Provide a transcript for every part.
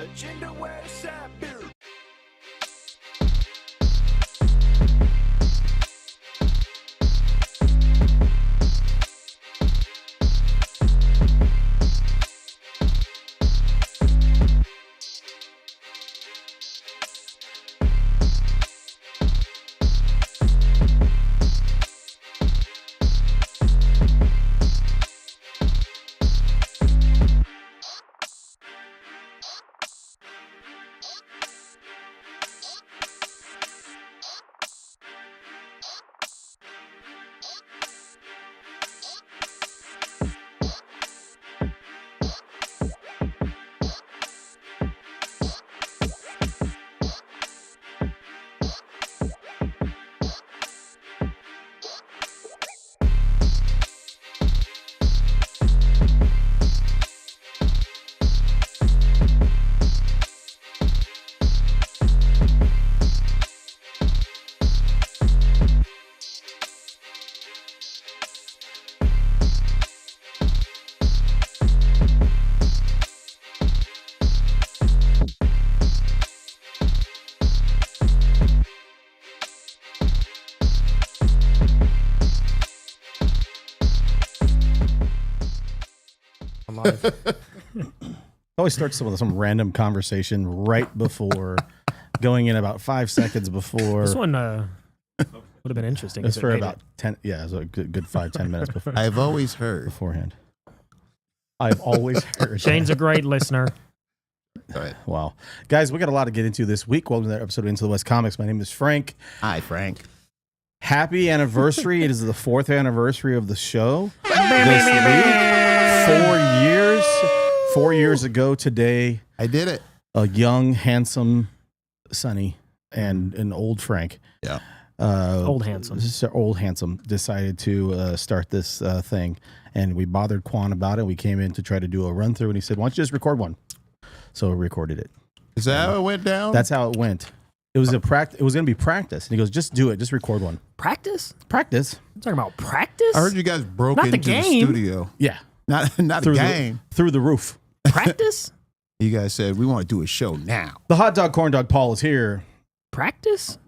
Agenda where it's at, Bill. Always starts with some random conversation right before going in about 5 seconds before. This one would have been interesting. It's for about 10. Yeah, it was a good 5-10 minutes before. I've always heard beforehand. I've always heard. Shane's a great listener. All right. Wow. Guys, we got a lot to get into this week. Welcome to that episode of Into the West Comics. My name is Frank. Hi, Frank. Happy anniversary. It is the 4th anniversary of the show this week. 4 years. 4 years ago today. I did it. A young, handsome Sonny and an old Frank. Yeah. Old handsome. Old handsome decided to start this thing. And we bothered Quan about it. We came in to try to do a run through and he said, why don't you just record one? So we recorded it. Is that how it went down? That's how it went. It was it was going to be practice. And he goes, just do it. Just record one. Practice? Practice. I'm talking about practice? I heard you guys broke Not the into the game. studio. Yeah. Not Through the game. Through the roof. Practice? You guys said we want to do a show now. The hot dog corn dog Paul is here. Practice?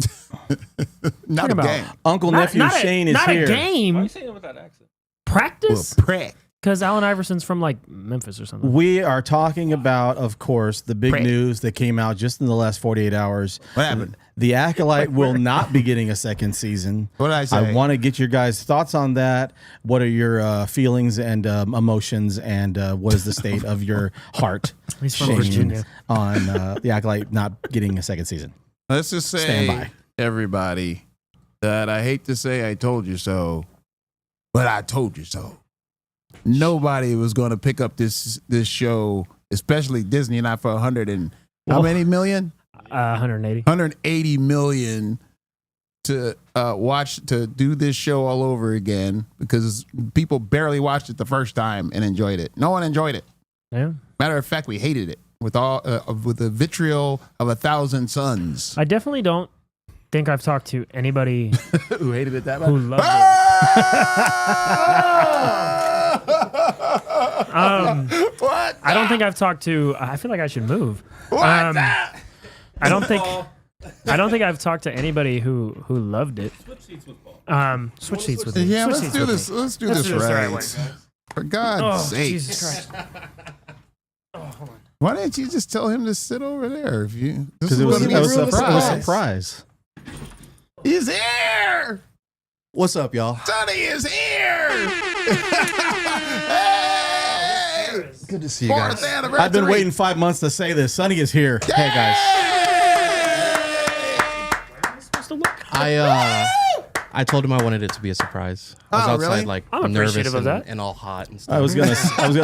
Not a about- game. Uncle nephew Shane is not here. a game. Why are you saying it with that accent? Practice? Well, prick. Because Allen Iverson's from like Memphis or something. We are talking about, of course, the big Prick. news that came out just in the last 48 hours. What happened? The Acolyte will not be getting a second season. What did I say? I want to get your guys' thoughts on that. What are your feelings and emotions, and what is the state of your heart, He's from Shane, Virginia. on the Acolyte not getting a second season? Let's just say, Stand by. everybody, that I hate to say I told you so, but I told you so. Nobody was going to pick up this show, especially Disney, not for 100 and how many million? 180. 180 million to do this show all over again because people barely watched it the first time and enjoyed it. No one enjoyed it. Yeah. Matter of fact, we hated it with the vitriol of 1,000 suns. I definitely don't think I've talked to anybody Who hated it that much? who loved it. What? I don't think I've talked to. I feel like I should move. What? I don't think I've talked to anybody who loved it. Switch seats with Paul. Switch seats with me. Yeah, Switch let's seats do with this. me. Let's do Let's this do this the right right. way. For God's Oh, sake. Jesus Christ. Oh, hold on. Why didn't you just tell him to sit over there? If you, this Because is it was gonna be a a surprise. He's here. What's up, y'all? Sonny is here. Hey! Good to see you guys. 4th anniversary. I've been waiting 5 months to say this. Sonny is here. Hey, guys. Supposed to look. I told him I wanted it to be a surprise. I was Oh, outside really? like I'm nervous appreciative of that. and all hot and stuff. I was gonna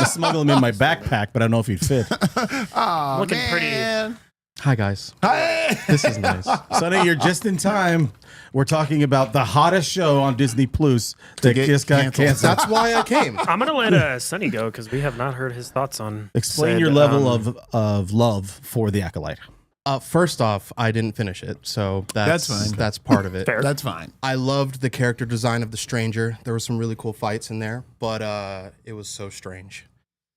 smuggle him in my backpack, but I don't know if he'd fit. Oh, Looking man. Hi guys. Hey! This is nice. Sonny, you're just in time. We're talking about the hottest show on Disney Plus that get just got canceled. canceled. That's why I came. I'm gonna let Sonny go because we have not heard his thoughts on. Explain said, your level of love for the Acolyte. First off, I didn't finish it, so That's fine. That's part of it. Fair. That's fine. I loved the character design of the stranger. There were some really cool fights in there, but it was so strange.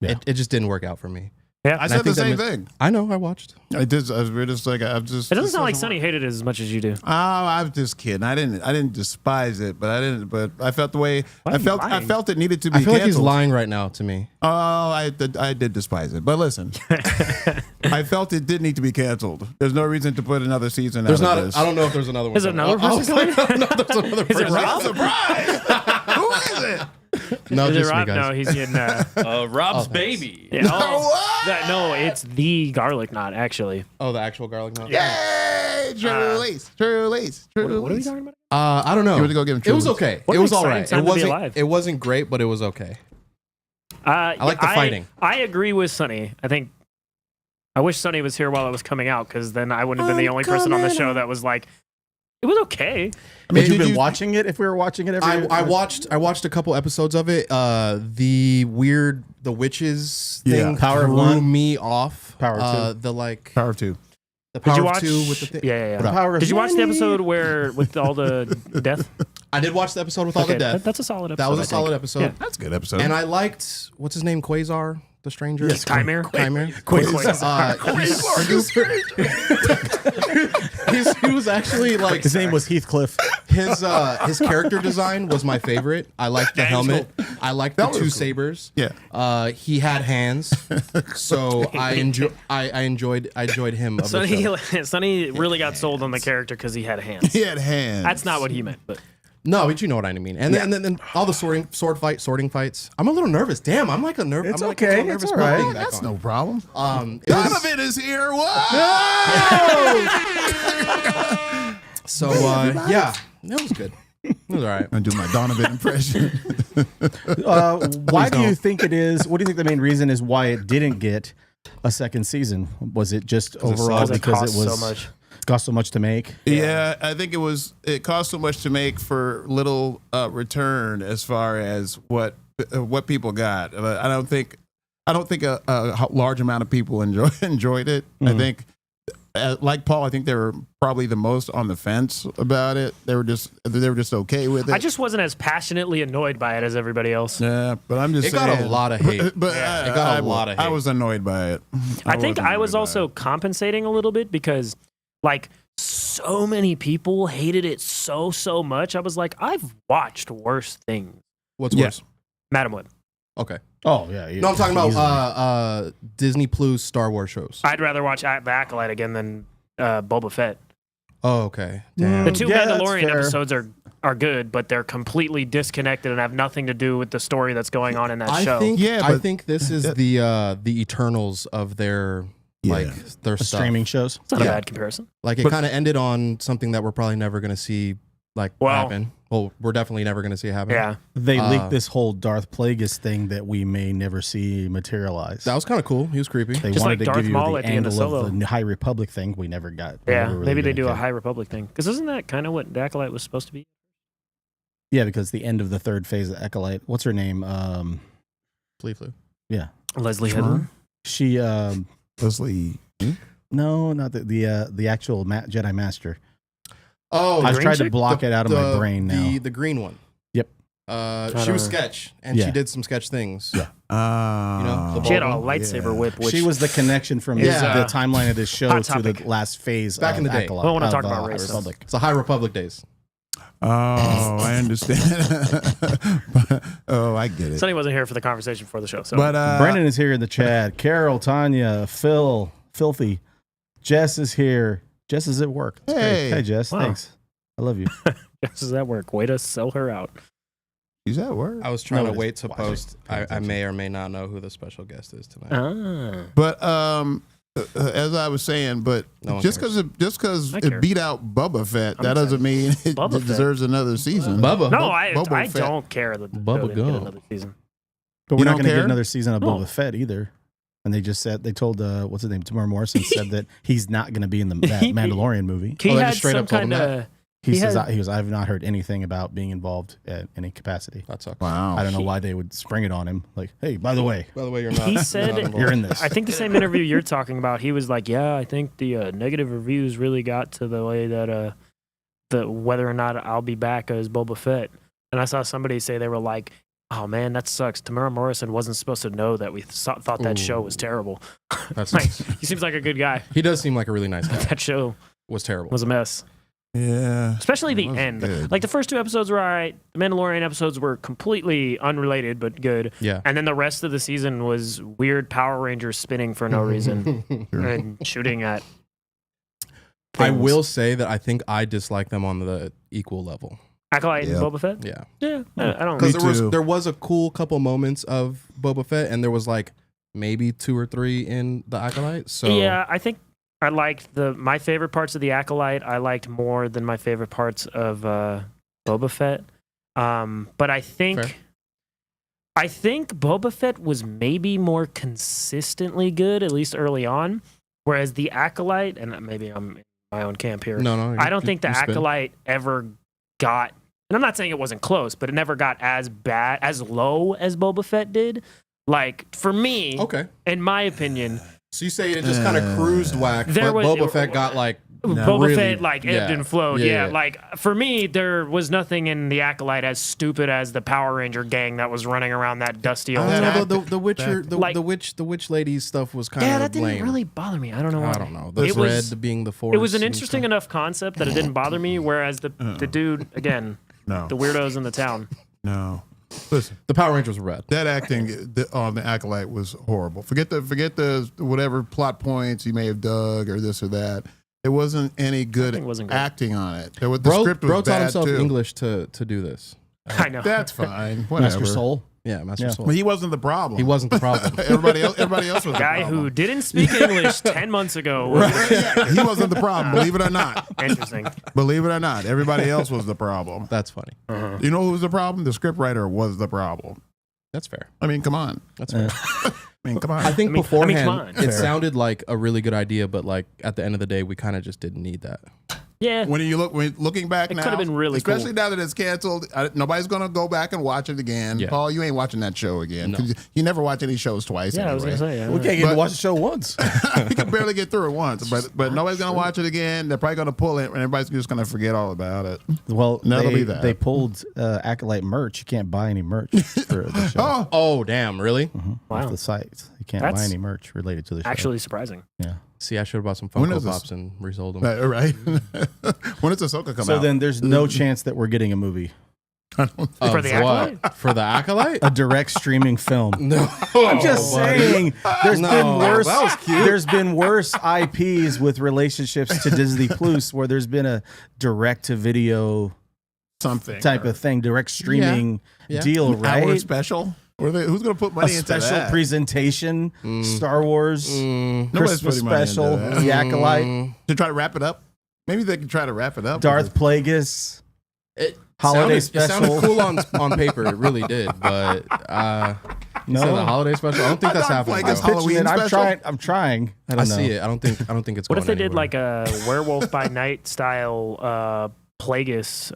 Yeah. It just didn't work out for me. Yeah. I And said the think that same mis- thing. I know. I watched. I did. We're just like I've just. It doesn't sound like Sonny hated it as much as you do. Oh, I was just kidding. I didn't despise it, but I didn't. But I felt the way Why I are you felt. I lying? felt it needed to be. I feel like he's canceled. lying right now to me. Oh, I did despise it. But listen, I felt it did need to be canceled. There's no reason to put another season There's out not. of this. I don't know if there's another one. Is it coming. another I was person like, I don't know if there's another Is it person. Rob? Surprise! Who is it? No, Is it just me, Rob? guys. No, he's getting. Rob's thanks. baby. Yeah, no, it's the garlic knot, actually. Oh, the actual garlic knot. Yay! True Lace. What are we talking about? I don't know. You went to go give him It was Trulies. okay. What It an was all exciting right. time It to be wasn't. alive. It wasn't great, but it was okay. I like the fighting. I agree with Sonny. I think I wish Sonny was here while it was coming out, because then I wouldn't have been the only person on the show that was like, it was okay. I mean, Did you've been you- watching it. If we were watching it every, I watched a couple episodes of it. The witches thing Power of threw One. me off. Power of Two. The like Power of two. the Did power you of watch? two with the thing. Yeah. The Power of Did you watch the Money. episode where with all the death? I did watch the episode with all Okay, the death. that's a solid episode. That was I a think. solid episode. Yeah. That's a good episode. And I liked what's his name, Quasar, the stranger. Yes, Chimera. Chimera. He was actually like His name was Heathcliff. his character design was my favorite. I liked the helmet. I liked the That was two cool. sabers. Yeah. He had hands, so I enjoyed him. Of the show. Sonny really got sold on the character because he had hands. He had hands. That's not what he meant, but No, but you know what I mean. And then all the sorting fights. I'm a little nervous. Damn, I'm like a nervous. It's I'm okay. Like a little It's nervous all right. being back That's on. no problem. It was- Donovan is here. What? so yeah, it was good. It was all right. I'm gonna do my Donovan impression. Why do you think it is? What do you think the main reason is why it didn't get a second season? Was it just overall because cost it was so much. cost so much to make? Yeah, I think it cost so much to make for little return as far as what people got. I don't think a large amount of people enjoyed it. I think, like Paul, I think they were probably the most on the fence about it. They were just okay with it. I just wasn't as passionately annoyed by it as everybody else. Yeah, but I'm just It saying. got a lot of hate. But it got a lot of hate. I was annoyed by it. I think wasn't I was annoyed by also it. compensating a little bit because, like, so many people hated it so much. I was like, I've watched worse things. What's Yeah. worse? Madam Web. Okay. Oh yeah. No, I'm talking easily. about Disney Plus Star Wars shows. I'd rather watch The Acolyte again than Boba Fett. Oh, okay. Damn. The two Yeah, that's Mandalorian fair. episodes are good, but they're completely disconnected and have nothing to do with the story that's going on in that show. I think this is the Eternals of their like their The stuff. streaming shows. It's not a Yeah. bad comparison. Like it kind of ended on something that we're probably never going to see happen. Well, we're definitely never going to see it happen. Yeah. They leaked this whole Darth Plagueis thing that we may never see materialize. That was kind of cool. He was creepy. They Just wanted like to Darth give you Maul the at the end of angle Solo. of the High Republic thing. We never got. we Yeah. never really Maybe they did do a get. High Republic thing. Because isn't that kind of what The Acolyte was supposed to be? Yeah, because the end of the third phase of Acolyte. What's her name? Flea flu. Yeah, Leslie Sure. Headland. she. Leslie. No, not the actual Jedi Master. Oh, I've green tried to chick? block it out of my brain now. The green one. Yep. She was sketch, and Yeah. she did some sketch things. Yeah. the She had a bald one? lightsaber whip, which She was the connection from is, the timeline of this show hot to the topic. last phase Back of in the day. Acolyte, I don't wanna of, talk about High racism. Republic. It's the High Republic days. Oh, I understand. Oh, I get it. Sonny wasn't here for the conversation before the show. So But Brendan is here in the chat. Carol, Tanya, Phil, Filthy. Jess is here. Jess is at work. It's great. Hey. Hey, Jess. Wow. Thanks. I love you. this is at work. Way to sell her out. Is that word? I was trying No, to it wait is. to Watch post. it. I may or may not know who the special guest is tonight. Ah. But as I was saying, but No one just cares. because I care. it beat out Boba Fett, I'm that doesn't mean it Boba Fett. deserves another season. Bubba. No, I Boba Fett. don't care that the Bubba show didn't get Gump. another season. But You we're not don't going to care? get another season of No. Boba Fett either. And they just said, they told, what's his name? Tamar Morrison said that he's not going to be in that Mandalorian movie. He they had just straight some up told him kind that? of. He He says, had- I've not heard anything about being involved at any capacity. That sucks. Wow. I don't know why they would spring it on him. Like, hey, by the way, By the way, you're not. He you're said- not involved. you're in this. I think the same interview you're talking about. He was like, "Yeah, I think the negative reviews really got to the way that the whether or not I'll be back as Boba Fett." And I saw somebody say they were like, Oh man, that sucks. Tamara Morrison wasn't supposed to know that we thought that show was terrible. That's Like, he seems like a good guy. he does seem like a really nice guy. That show Was terrible. was a mess. Yeah. Especially the It wasn't end. good. Like the first 2 episodes were all right. The Mandalorian episodes were completely unrelated but good. Yeah. And then the rest of the season was weird Power Rangers spinning for no reason and shooting at. I things. will say that I think I dislike them on the equal level. Acolyte Yeah. and Boba Fett? Yeah. Yeah. I don't Because Me too. there was a cool couple moments of Boba Fett, and there was like maybe 2 or 3 in the Acolyte. So Yeah, I think I liked my favorite parts of the Acolyte. I liked more than my favorite parts of Boba Fett. But I think Boba Fett was maybe more consistently good, at least early on. Whereas the Acolyte, and maybe I'm in my own camp here. no, I don't think the you spin. Acolyte ever got, and I'm not saying it wasn't close, but it never got as bad, as low as Boba Fett did. Like for me, Okay. in my opinion, So you say it just kind of cruised whack, There but was- Boba Fett got like Boba really- Fett like ebbed yeah. and flowed. Yeah. Yeah, like for me, there was nothing in the Acolyte as stupid as the Power Ranger gang that was running around that dusty old I town. don't know, the Witcher, Like- the witch lady stuff was kind Yeah, of that didn't lame. really bother me. I don't know why. I don't know. The It was- thread being the force. It was an and interesting stuff. enough concept that it didn't bother me. Whereas the dude, again, No. the weirdos in the town. No. Listen, The Power Rangers were red. that acting on the Acolyte was horrible. Forget the whatever plot points you may have dug or this or that. There wasn't any good Acting wasn't good. acting on it. The Bro, script was bro taught bad himself too. English to do this. I know. That's fine. Whatever. Master Soul. Yeah, Master Yeah. Soul. But he wasn't the problem. He wasn't the problem. Everybody else was the Guy problem. who didn't speak English 10 months ago. He wasn't the problem. Believe it or not. Interesting. Believe it or not. Everybody else was the problem. That's funny. You know who was the problem? The scriptwriter was the problem. That's fair. I mean, come on. That's fair. I mean, come on. I think I mean, beforehand come on. it Fair. sounded like a really good idea, but like at the end of the day, we kind of just didn't need that. Yeah. when looking back It now, could've been really especially cool. now that it's canceled, nobody's gonna go back and watch it again. Yeah. Paul, you ain't watching that show again. No. 'Cause you never watch any shows twice. Yeah, I was anyway. going to say. Yeah. We can't get But- to watch the show once. You can barely get through it once, but nobody's gonna watch it again. They're probably gonna pull it, and everybody's just gonna forget all about it. Well, That'll they, be that. they pulled Acolyte merch. You can't buy any merch for the show. Oh, Oh, damn, really? Wow. Off the site. You can't buy That's any merch related to the show. Actually surprising. yeah. See, I should have bought some When Funko is this? Pops and resold them. right. When does Ahsoka come So out? then there's no chance that we're getting a movie. For the Acolyte? For the Acolyte? A direct streaming film. No. I'm just saying, there's No, been worse. that was cute. There's been worse IPs with relationships to Disney Plus, where there's been a direct to video something type of thing, direct streaming Yeah. deal, hour right? special. Who's gonna put A money into special that? presentation, Star Wars, Nobody's Christmas putting money into special, that. The Acolyte, To try to wrap it up. Maybe they can try to wrap it up. Darth Plagueis, It holiday It sounded special. cool on paper. It really did. But No. so the holiday special, I don't think I that's thought happening. Plagueis bro. Halloween I'm special? trying. I'm trying. I I don't know. see it. I don't think it's What going if they did anywhere. like a Werewolf by Night style Plagueis,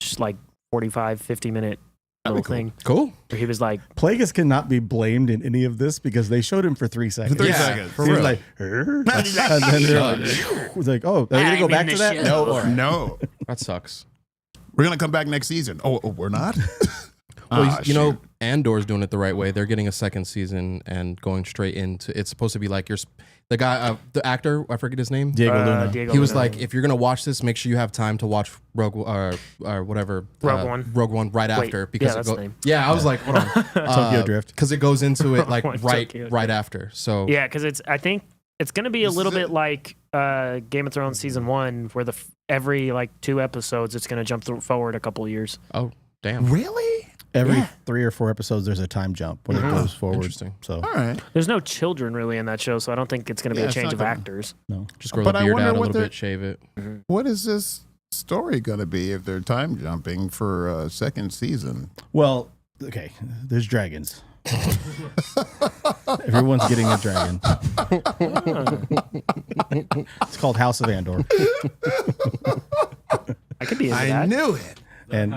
just like 45, 50-minute little cool. thing Cool. where he was like, Plagueis cannot be blamed in any of this because they showed him for 3 seconds. 3 Yeah, seconds. for He was real. like, "Err?" and then they're like, was like, oh, are you gonna go I'm back in to the that? show. No. Or, No. That sucks. We're gonna come back next season. Oh, we're not. Well, you know, Andor's doing it the right way. They're getting a second season and going straight into. It's supposed to be like the guy, the actor. I forget his name. Diego Luna. Diego He was Luna. like, if you're gonna watch this, make sure you have time to watch Rogue or whatever Rogue One. right Wait, after because yeah, that's the name. yeah, I was like, hold on, Tokyo Drift. because it goes into it like Rogue One, right Tokyo right after. So yeah, because I think it's going to be a This little is bit it. like Game of Thrones season 1, where every like 2 episodes, it's going to jump forward a couple of years. oh damn, Really? Every 3 or 4 episodes, there's a time jump when it goes forward. interesting. So All right. There's no children really in that show, so I don't think it's going to be Yeah, a it's change not of gonna- actors. no. Just grow But the I beard wonder out a what little they're- bit, shave it. What is this story gonna be if they're time jumping for a second season? Well, okay. There's dragons. Everyone's getting a dragon. It's called House of Andor, I could be into I that. knew it. and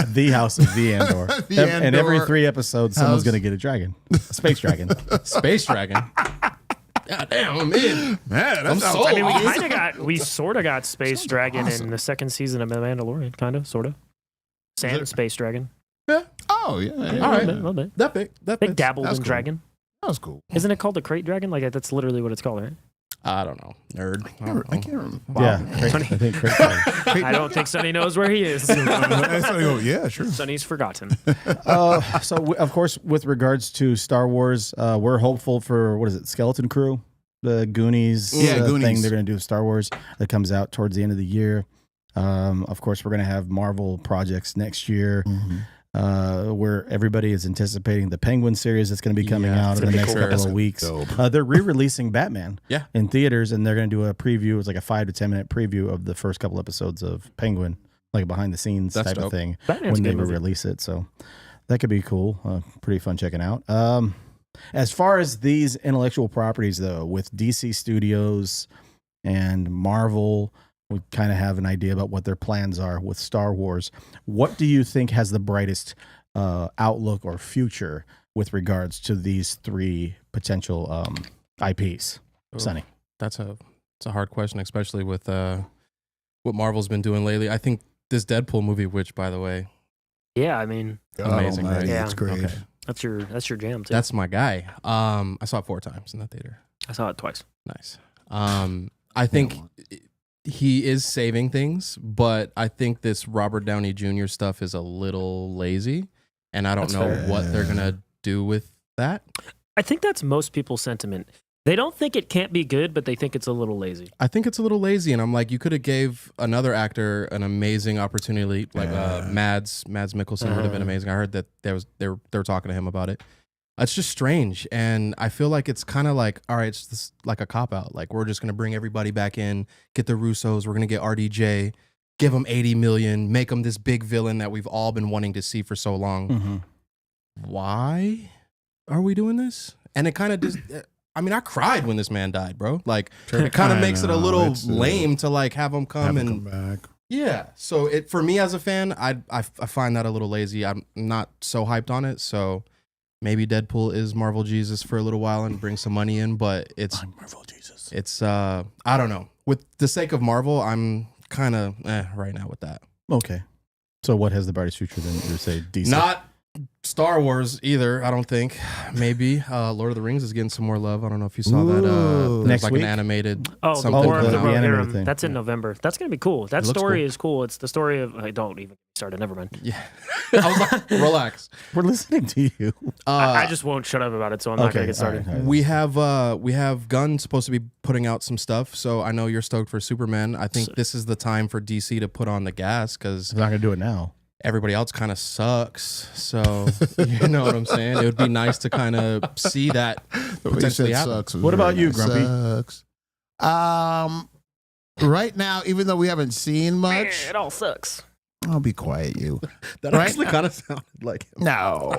the House of the Andor. The And every Andor 3 episodes, someone's House. gonna get a dragon, a space dragon. Space dragon. God damn, I'm in. Man, that I'm sounds sold. I mean, awesome. we sort of got Space Dragon awesome. in the second season of The Mandalorian, kind of, sort of. Sand there- Space Dragon. Yeah. Oh yeah. All A right. little bit. That big. They dabbled That's in cool. dragon. That was cool. Isn't it called the crate dragon? Like that's literally what it's called, right? I don't know. Nerd. I can't remember. Yeah, I think great. I don't think Sonny knows where he is. Yeah, sure. Sonny's forgotten. Of course, with regards to Star Wars, we're hopeful for what is it, Skeleton Crew, the Goonies, Goonies. thing they're going to do with Star Wars that comes out towards the end of the year. Of course, we're going to have Marvel projects next year. Where everybody is anticipating the Penguin series that's going to be coming out in the next couple of weeks. They're re-releasing Batman in theaters, and they're going to do a preview. It's like a 5 to 10 minute preview of the first couple episodes of Penguin, like a behind the scenes type of thing Batman's when they good movie. release it. So that could be cool. Pretty fun checking out. As far as these intellectual properties, though, with DC Studios and Marvel, we kind of have an idea about what their plans are with Star Wars. What do you think has the brightest outlook or future with regards to these three potential IPs? Sonny. It's a hard question, especially with what Marvel's been doing lately. I think this Deadpool movie, which by the way, Yeah, I mean, amazing, right? Yeah. It's great. Okay. that's your jam too. That's my guy. I saw it 4 times in the theater. I saw it twice. Nice. I think he is saving things, but I think this Robert Downey Jr. stuff is a little lazy, and I don't That's know fair. what they're gonna do with that. I think that's most people's sentiment. They don't think it can't be good, but they think it's a little lazy. I think it's a little lazy, and I'm like, you could have gave another actor an amazing opportunity, like Mads Mikkelsen would have been amazing. I heard that they were talking to him about it. It's just strange, and I feel like it's kind of like, all right, it's just like a cop out. Like we're just gonna bring everybody back in, get the Russos, we're gonna get RDJ, give them 80 million, make them this big villain that we've all been wanting to see for so long. Why are we doing this? And it kind of just. I mean, I cried when this man died, bro. Like, it kind of makes it a little lame to like have him come back. Yeah. So it for me as a fan, I find that a little lazy. I'm not so hyped on it. So maybe Deadpool is Marvel Jesus for a little while and bring some money in, but it's Marvel Jesus. It's I don't know. With the sake of Marvel, I'm kind of right now with that. Okay. So what has the brightest future then? You would say DC? Not Star Wars either, I don't think. Maybe Lord of the Rings is getting some more love. I don't know if you saw that. There's Next like week? an animated Oh, the something War of coming the out. The animated Rohirrim. thing. That's in November. That's gonna be cool. That It looks story cool. is cool. It's the story of. I don't even start it. Never mind. Yeah. I was like, relax. We're listening to you. I just won't shut up about it, so I'm not gonna get started. all right. We have Gunn supposed to be putting out some stuff, so I know you're stoked for Superman. I think this is the time for DC to put on the gas because I'm not going to do it now. everybody else kind of sucks. So you know what I'm saying? It would be nice to kind of see that potentially happen. Sucks. What about you, Grumpy? Sucks. Right now, even though we haven't seen much, It all sucks. I'll be quiet, you. That Right actually kind of sounded like him. No,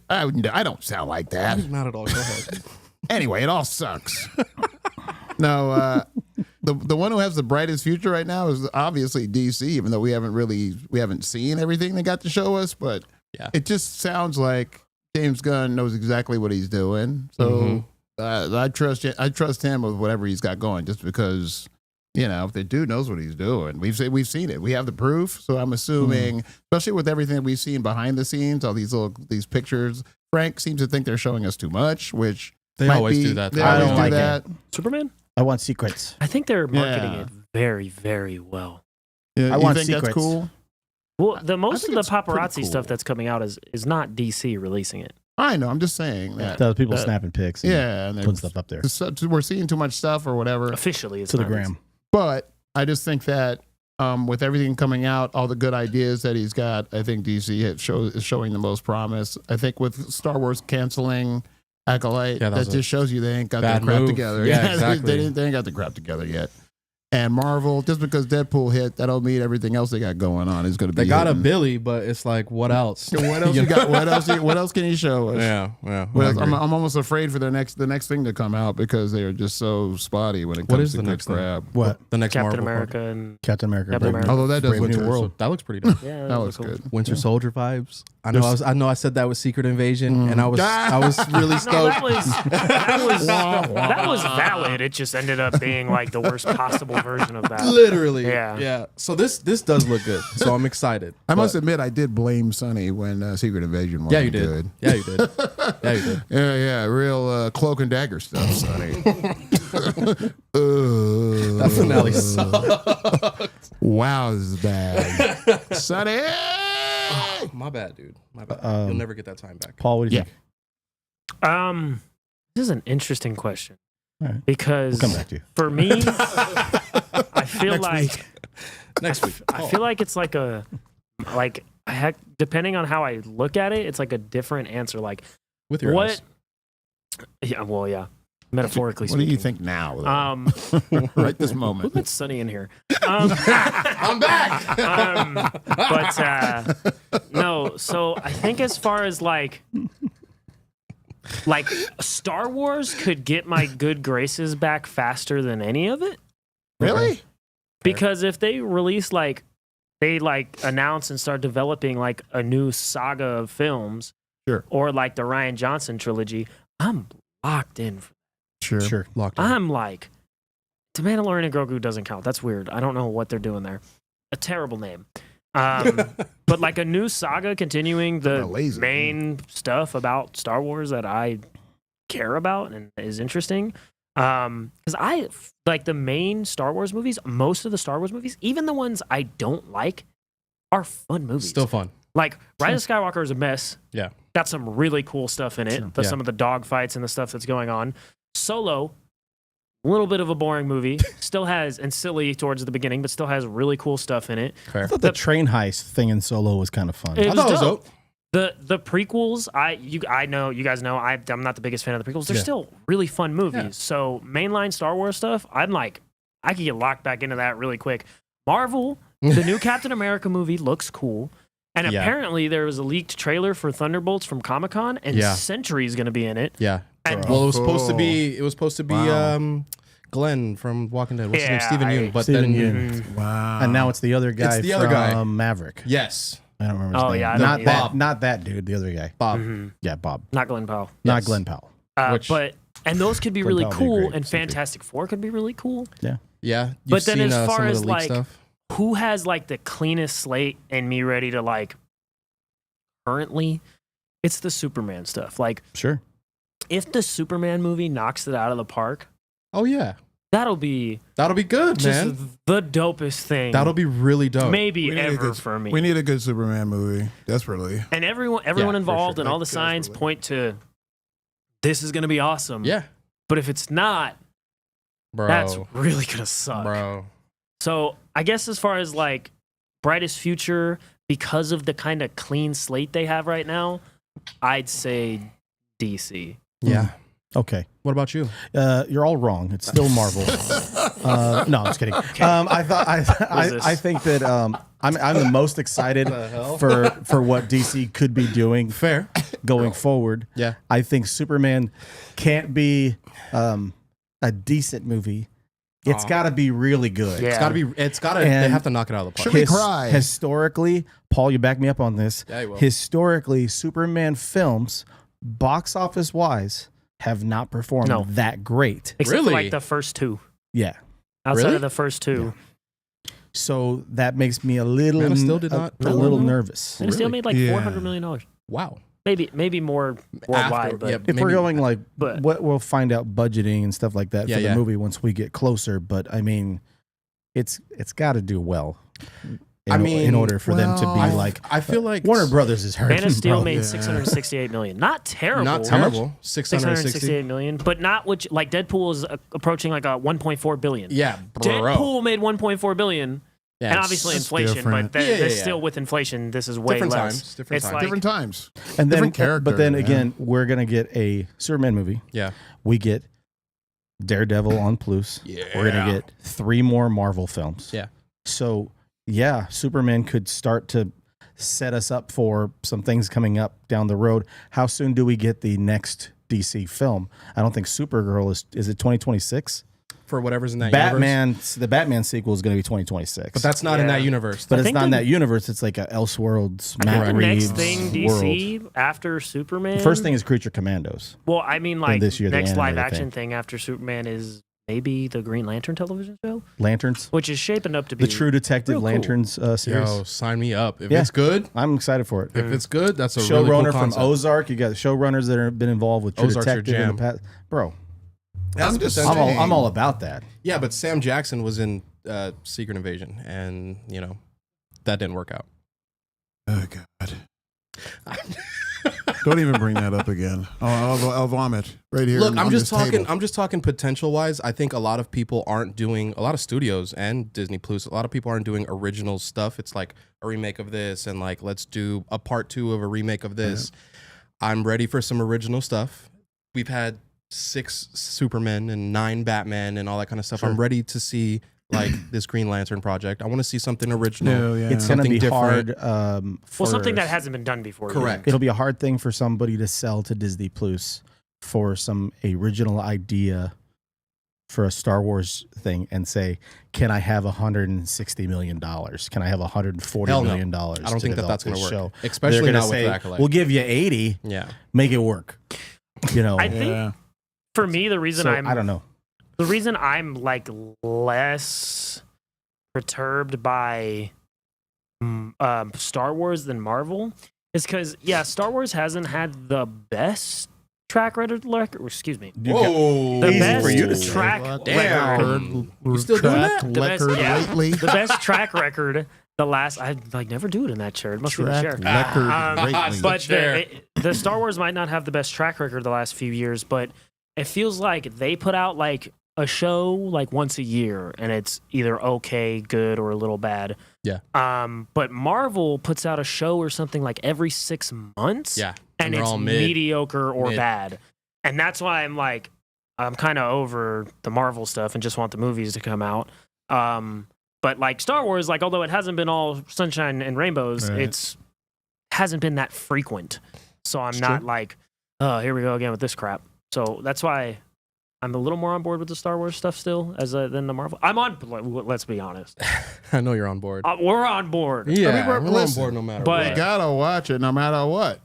I don't sound like that. Not at all. Go ahead. Anyway, it all sucks. No, the one who has the brightest future right now is obviously DC, even though we haven't seen everything they got to show us, but Yeah. it just sounds like James Gunn knows exactly what he's doing. So I trust him with whatever he's got going, just because if the dude knows what he's doing. We've seen it. We have the proof. So I'm assuming, especially with everything that we've seen behind the scenes, all these pictures. Frank seems to think they're showing us too much, which They might always be- do that. They I always don't do like that. Superman? I want secrets. I think they're marketing Yeah. it very, very well. Yeah, I you want think secrets. that's cool? Well, the most think of it's the pretty paparazzi cool. stuff that's coming out is not DC releasing it. I know. I'm just saying that. Those people snapping pics. And Yeah, and putting stuff up there we're seeing too much stuff or whatever. Officially, it's to the not gram. But I just think that with everything coming out, all the good ideas that he's got, I think DC is showing the most promise. I think with Star Wars canceling Acolyte, Yeah, that that was a just shows you they ain't got their bad crap move. together. Yeah, exactly. they ain't got the crap together yet. And Marvel, just because Deadpool hit, that don't mean everything else they got going on is going to be. They got a hitting. Billy, but it's like, what else? What else you got? What else can you show us? Yeah. What I else? I'm agree. almost afraid for the next thing to come out because they are just so spotty when it What comes is to the good next thing? crap. What? The next Captain Marvel America and Captain America. Captain America. Although that does Brave look New good. World. That looks pretty dope. yeah, That looks cool. good. Winter Soldier vibes. I know I said that was Secret Invasion, and I was really No, stoked. that was valid. It just ended up being like the worst possible a version of that. Literally. Yeah. Yeah. So this does look good. So I'm excited. I must admit, I did blame Sonny when Secret Invasion wasn't Yeah, you did. good. Yeah, you did. Yeah, you did. Yeah, real cloak and dagger stuff, Sonny. That finale sucked. Wow, this is bad. Sonny! My bad, dude. My bad. Um, You'll never get that time back. Paul, what do you Yeah. think? This is an interesting question All right. because We'll come back to you. for me, I feel Next like week. Next week. I feel like it's like depending on how I look at it, it's like a different answer. Like With your what? eyes. Yeah, well, yeah. Metaphorically What do speaking. you think now? Right this Who moment. got Sunny in here? I'm back. No. So I think as far as like Star Wars could get my good graces back faster than any of it. Really? Because if they release they announce and start developing like a new saga of films, Sure. or like the Rian Johnson trilogy, I'm locked in. Sure. Locked in. I'm like, The Mandalorian and Grogu doesn't count. That's weird. I don't know what they're doing there. A terrible name. But like a new saga continuing the Lazy. main stuff about Star Wars that I care about and is interesting. Because I like the main Star Wars movies, most of the Star Wars movies, even the ones I don't like, are fun movies. Still fun. Like Rise of Skywalker is a mess. Yeah. Got some really cool stuff in it. Yeah. Some of the dog fights and the stuff that's going on. Solo, a little bit of a boring movie. Still has, and silly towards the beginning, but still has really cool stuff in it. Fair. I thought the train heist thing in Solo was kind of fun. It I was thought it was dope. dope. The prequels, I know you guys know I'm not the biggest fan of the prequels. They're Yeah. still really fun movies. Yeah. So mainline Star Wars stuff, I'm like, I could get locked back into that really quick. Marvel, the new Captain America movie looks cool. And Yeah. apparently there was a leaked trailer for Thunderbolts from Comic-Con, and Yeah. Sentry's going to be in it. Yeah. And Well, it was supposed to Cool. be. It was supposed to be. Wow. Glenn from Walking Dead. What's his name? Yeah, Stephen Yeun. But Stephen then. Yeun. Wow. And now it's the other guy the other from guy. Maverick. Yes. I don't remember his Oh, name. yeah, I Not don't that, either. not that dude, the other guy. Bob. Mhm. Yeah, Bob. Not Glenn Powell. Not Yes. Glenn Powell. And those could be Glenn really Powell would be cool, great. and Sentry. Fantastic Four could be really cool. Yeah. You've But then seen, as far some of as, the leak like, stuff. Who has like the cleanest slate and me ready to like currently? It's the Superman stuff. Like Sure. if the Superman movie knocks it out of the park, Oh yeah. that'll be That'll be good, just man. the dopest thing. That'll be really dope. maybe We need a ever good- for me. We need a good Superman movie. Desperately. And everyone for involved sure. and all the Like, signs desperately. point to this is going to be awesome. Yeah. But if it's not, Bro. that's really going to suck. Bro. So I guess as far as like brightest future, because of the kind of clean slate they have right now, I'd say DC. Yeah. Okay. What about you? You're all wrong. It's still Marvel. No, I'm just kidding. I think that I'm the most excited for what DC could be doing Fair. going forward. Yeah. I think Superman can't be a decent movie. It's got to be really good. Yeah. It's gotta be. It's gotta. They And have to knock it out of the park. Should we cry? Historically, Paul, you back me up on this. Yeah, you will. Historically, Superman films, box office wise, have not performed No. that great. Except for Really? like the first two. Yeah. Outside Really? of the first two. So that makes me a little, Man of Steel did a- not- a little No. nervous. And it still Really? made like Yeah. $400 million. Wow. Maybe more worldwide, After- but yeah, If we're maybe- going like, but- what we'll find out budgeting and stuff like that Yeah, for the yeah. movie once we get closer. But I mean, it's got to do well. In order for them to be well, like, I feel like Warner Brothers is hurting. Man of Steel bro. made Yeah. $668 million. Not terrible. not How much? terrible. 660. $668 million, but not which like Deadpool is approaching like a $1.4 billion. Yeah, bro. Deadpool made $1.4 billion. Yeah, And it's obviously That's inflation, different. but Yeah, yeah, that's yeah. still with inflation. This is way different less. times. Different It's times. like- Different times. And then, Different character, but then man. again, we're gonna get a Superman movie. Yeah. We get Daredevil on Plus. Yeah. We're gonna get 3 more Marvel films. Yeah. So yeah, Superman could start to set us up for some things coming up down the road. How soon do we get the next DC film? I don't think Supergirl is it 2026? For whatever's in that universe. The Batman sequel is going to be 2026. But that's not in Yeah. that universe. but I it's think not in the- that universe. It's like a Elseworlds, I Matt think the Reeves next thing world. DC after Superman. The first thing is Creature Commandos. well, I mean, like this year, the next live animated action thing. thing after Superman is maybe the Green Lantern television show, Lanterns, which is shaping up to be the True Detective real cool. Lanterns series. Yo, sign me up. If Yeah. it's good, I'm excited for it. if it's good, that's a Showrunner really cool from concept. Ozark. You got showrunners that have been involved with True Ozark's your Detective in the jam. past. Bro, That's I'm just potential. saying. I'm all about that. Yeah, but Sam Jackson was in Secret Invasion, and that didn't work out. Oh God! Don't even bring that up again. I'll vomit right here. Look, I'm on just this talking. table. I'm just talking potential wise. I think a lot of people aren't doing. A lot of studios and Disney Plus. A lot of people aren't doing original stuff. It's like a remake of this, and like let's do a part 2 of a remake of this. I'm ready for some original stuff. We've had 6 Supermen and 9 Batman and all that kind of stuff. Sure. I'm ready to see like this Green Lantern project. I want to see something original. No, yeah. It's going to Something be different. hard. well, something that hasn't been done before. Correct. It'll be a hard thing for somebody to sell to Disney Plus for some original idea for a Star Wars thing and say, "Can I have $160 million? Can I have $140 Hell no. million?" I don't think that's going to work. Show? Especially They're not gonna with say, the Acolyte. "We'll give you 80, Yeah. make it work." I think Yeah. for me, the reason So, I'm I don't know. the reason I'm like less perturbed by Star Wars than Marvel is because Star Wars hasn't had the best track record. Excuse me, Whoa. the Easy best for you to say. track Damn. record. You still doing Track that? The best- record yeah. lately. The best track record. The last I like never do it in that chair. It must be the chair. Track record lately. But chair. the Star Wars might not have the best track record the last few years, but it feels like they put out like a show like once a year, and it's either okay, good, or a little bad. Yeah. But Marvel puts out a show or something like every 6 months. Yeah. And they're it's all mid. mediocre or Mid. bad. And that's why I'm like, I'm kind of over the Marvel stuff and just want the movies to come out. But like Star Wars, like although it hasn't been all sunshine and rainbows, Right. it's hasn't been that frequent. So I'm It's not true. like, oh, here we go again with this crap. So that's why I'm a little more on board with the Star Wars stuff still than the Marvel. I'm on. Let's be honest, I know you're on board. we're on board. Yeah, we're- we're on listen, board no matter but- We what. gotta watch it no matter what.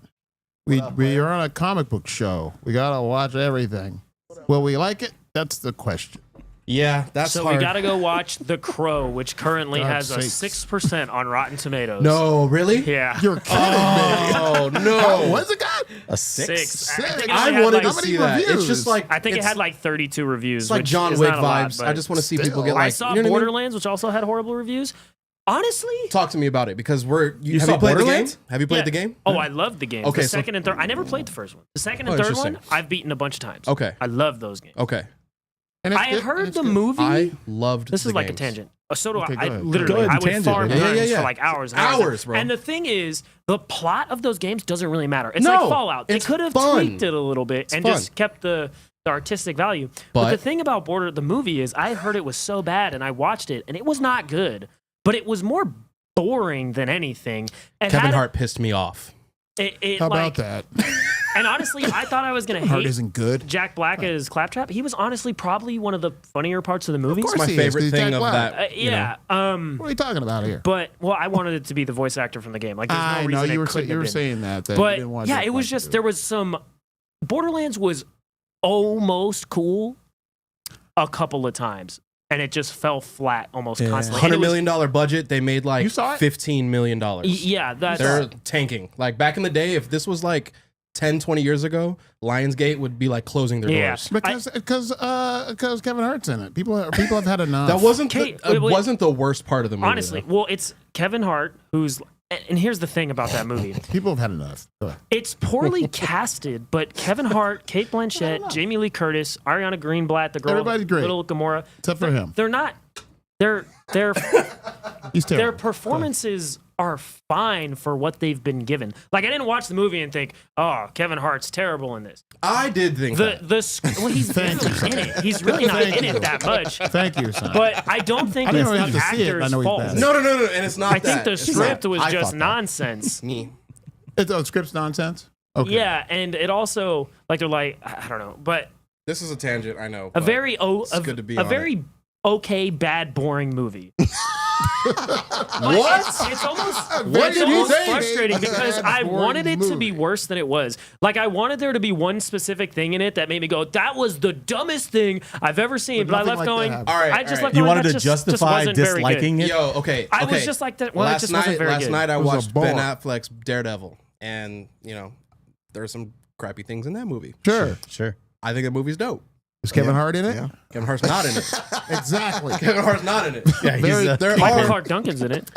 We are on a comic book show. We gotta watch everything. Will we like it? That's the question. Yeah, that's So hard. we got to go watch The Crow, which currently God's has a sakes. 6% on Rotten Tomatoes. No, really? Yeah. You're kidding me. Oh no! What's it got? A 6? Six. I think it I only had, wanted like, to how many see that. It's reviews? just like I think it it's- had like 32 reviews. It's like which John is Wick not a lot, vibes. but I just want to see still. people get I like. saw you know what I mean? Borderlands, which also had horrible reviews. Honestly, Talk to me about it because have You you saw played the game? Borderlands? Have you played yeah. the game? Oh, I loved the game. Okay, the so- second and third. I never played the first one. The second and Oh, third one, interesting. I've beaten a bunch of times. Okay. I love those games. Okay. And it's I good, and heard it's the good. movie. I loved. This the is like games. a tangent. So do Okay, I. go ahead. Literally, Go ahead, I would tangent, farm yeah. guns Yeah. for like hours and hours. Hours, bro. And the thing is, the plot of those games doesn't really matter. It's No, like Fallout. They it's could have fun. tweaked it a little bit and fun. just kept the artistic value. But But- the thing about the movie is, I heard it was so bad, and I watched it, and it was not good. But it was more boring than anything. And Kevin had Hart pissed me off. It, How like, about that? And honestly, I thought I was gonna Heart hate isn't good. Jack Black as Claptrap. He was honestly probably one of the funnier parts of the movie. Of course My he is, 'cause favorite he's thing Jack of Black. that. Yeah. What are you talking about here? But I wanted it to be the voice actor from the game. Like, there's no I reason know it you were couldn't have been. saying that. You But didn't want yeah, Jack it was Black just to do there was some. Borderlands was almost cool a couple of times, and it just fell flat almost constantly. And $100 it was- million budget. They made like You saw it? $15 million. Yeah, that's They're tanking. Like back in the day, if this was like 10, 20 years ago, Lionsgate would be like closing their Yeah. doors. Because Kevin Hart's in it. People have had enough. That wasn't Kate, it wait. wasn't the worst part of the movie. honestly. though. Well, it's Kevin Hart who's. And here's the thing about that movie. People have had enough. Go ahead. It's poorly casted, but Kevin Hart, Kate Blanchett, Jamie Lee Curtis, Ariana Greenblatt, the girl, Everybody's great. Little Gamora. Except for him. They're not. Their He's terrible. performances are fine for what they've been given. Like, I didn't watch the movie and think, oh, Kevin Hart's terrible in this. I did think that. Well, he's Thank barely you. in it. He's really not Thank in you. it that much. Thank you, son. But I don't think I didn't it's really the have to see it. I actor's know he's fault. bad. No, and it's not I think that. the It's script not. was I just thought that. nonsense. Me. Script's nonsense. Okay. Yeah, and it also like they're like I don't know, but This is a tangent, I know. a but very it's good to be on very okay, bad, boring movie. What? It's almost, What it's did he almost say? frustrating A because bad, I boring wanted it to be movie. worse than it was. Like, I wanted there to be one specific thing in it that made me go, that was the dumbest thing I've ever seen. But I nothing left like that going, happened. All right, I just all left You going, wanted that to just justify wasn't very good. disliking it? Yo, okay. I was okay. just like, that. Well, it last just night, wasn't very last good. night I It was a watched Ben bore. Affleck's Daredevil, and there are some crappy things in that movie. Sure. Sure. I think the movie's dope. Is Kevin Hart in it? Yeah. Kevin Hart's not in it. Exactly. Kevin Hart's not in it. Yeah, Very- he's There Michael are Clark Duncan's in it.